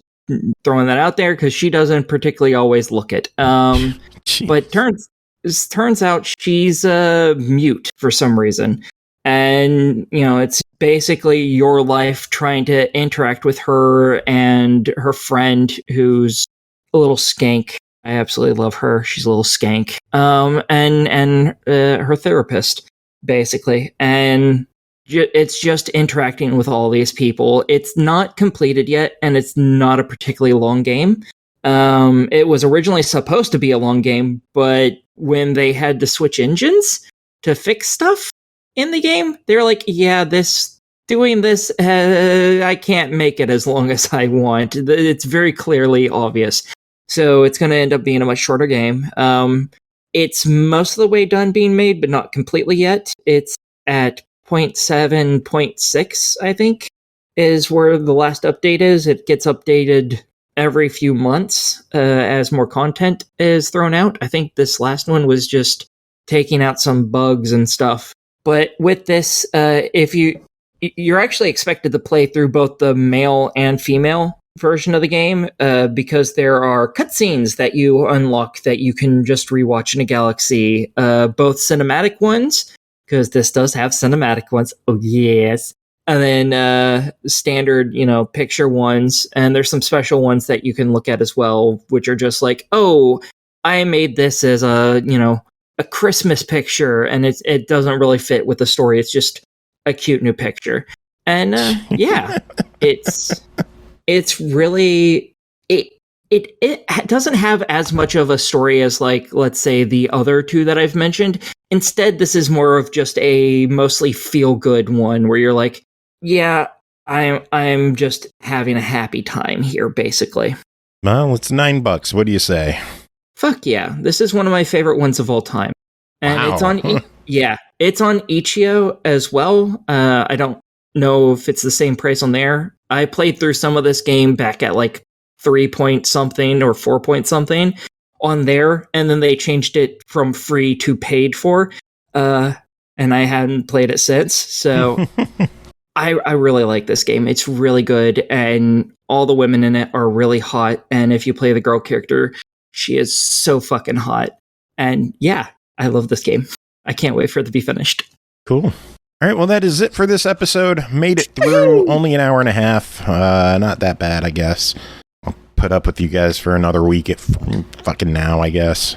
throwing that out there because she doesn't particularly always look it. But turns out she's mute for some reason. And, it's basically your life trying to interact with her and her friend who's a little skank. I absolutely love her. She's a little skank. And her therapist, basically. And it's just interacting with all these people. It's not completed yet, and it's not a particularly long game. It was originally supposed to be a long game, but when they had to switch engines to fix stuff in the game, they're like, yeah, doing this, I can't make it as long as I want. It's very clearly obvious. So it's going to end up being a much shorter game. It's most of the way done being made, but not completely yet. It's at 0.7, 0.6, I think, is where the last update is. It gets updated every few months as more content is thrown out. I think this last one was just taking out some bugs and stuff. But with this, if you're actually expected to play through both the male and female version of the game, because there are cutscenes that you unlock that you can just rewatch in a galaxy, both cinematic ones, because this does have cinematic ones. Oh, yes. And then standard, picture ones. And there's some special ones that you can look at as well, which are just like, oh, I made this as a Christmas picture, and it doesn't really fit with the story. It's just a cute new picture. And yeah, it's really... It doesn't have as much of a story as, like, let's say the other two that I've mentioned. Instead, this is more of just a mostly feel-good one where you're like, yeah, I'm just having a happy time here, basically. Well, it's $9. What do you say? Fuck yeah. This is one of my favorite ones of all time. And wow. It's on it's on Itch.io as well. I don't know if it's the same price on there. I played through some of this game back at like 3 point something or 4 point something on there, and then they changed it from free to paid for, and I hadn't played it since. So I really like this game. It's really good, and all the women in it are really hot, and if you play the girl character, she is so fucking hot. And yeah, I love this game. I can't wait for it to be finished. Cool. All right, well, that is it for this episode. Made it through only an hour and a half. Not that bad, I guess. I'll put up with you guys for another week at fucking now, I guess.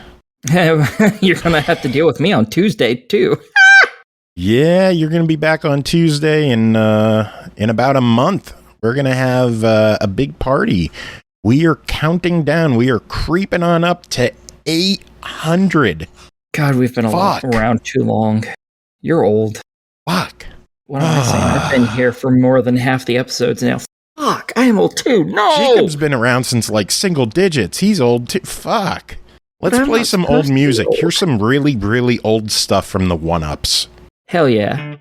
You're going to have to deal with me on Tuesday, too. Yeah, you're going to be back on Tuesday in about a month. We're going to have a big party. We are counting down. We are creeping on up to 800. God, we've been around too long. You're old. Fuck. What am I saying? I've been here for more than half the episodes now. Fuck, I am old too. No! Jacob's been around since like single digits. He's old too. Fuck. Let's play some old music. Here's some really, really old stuff from the OneUps. Hell yeah.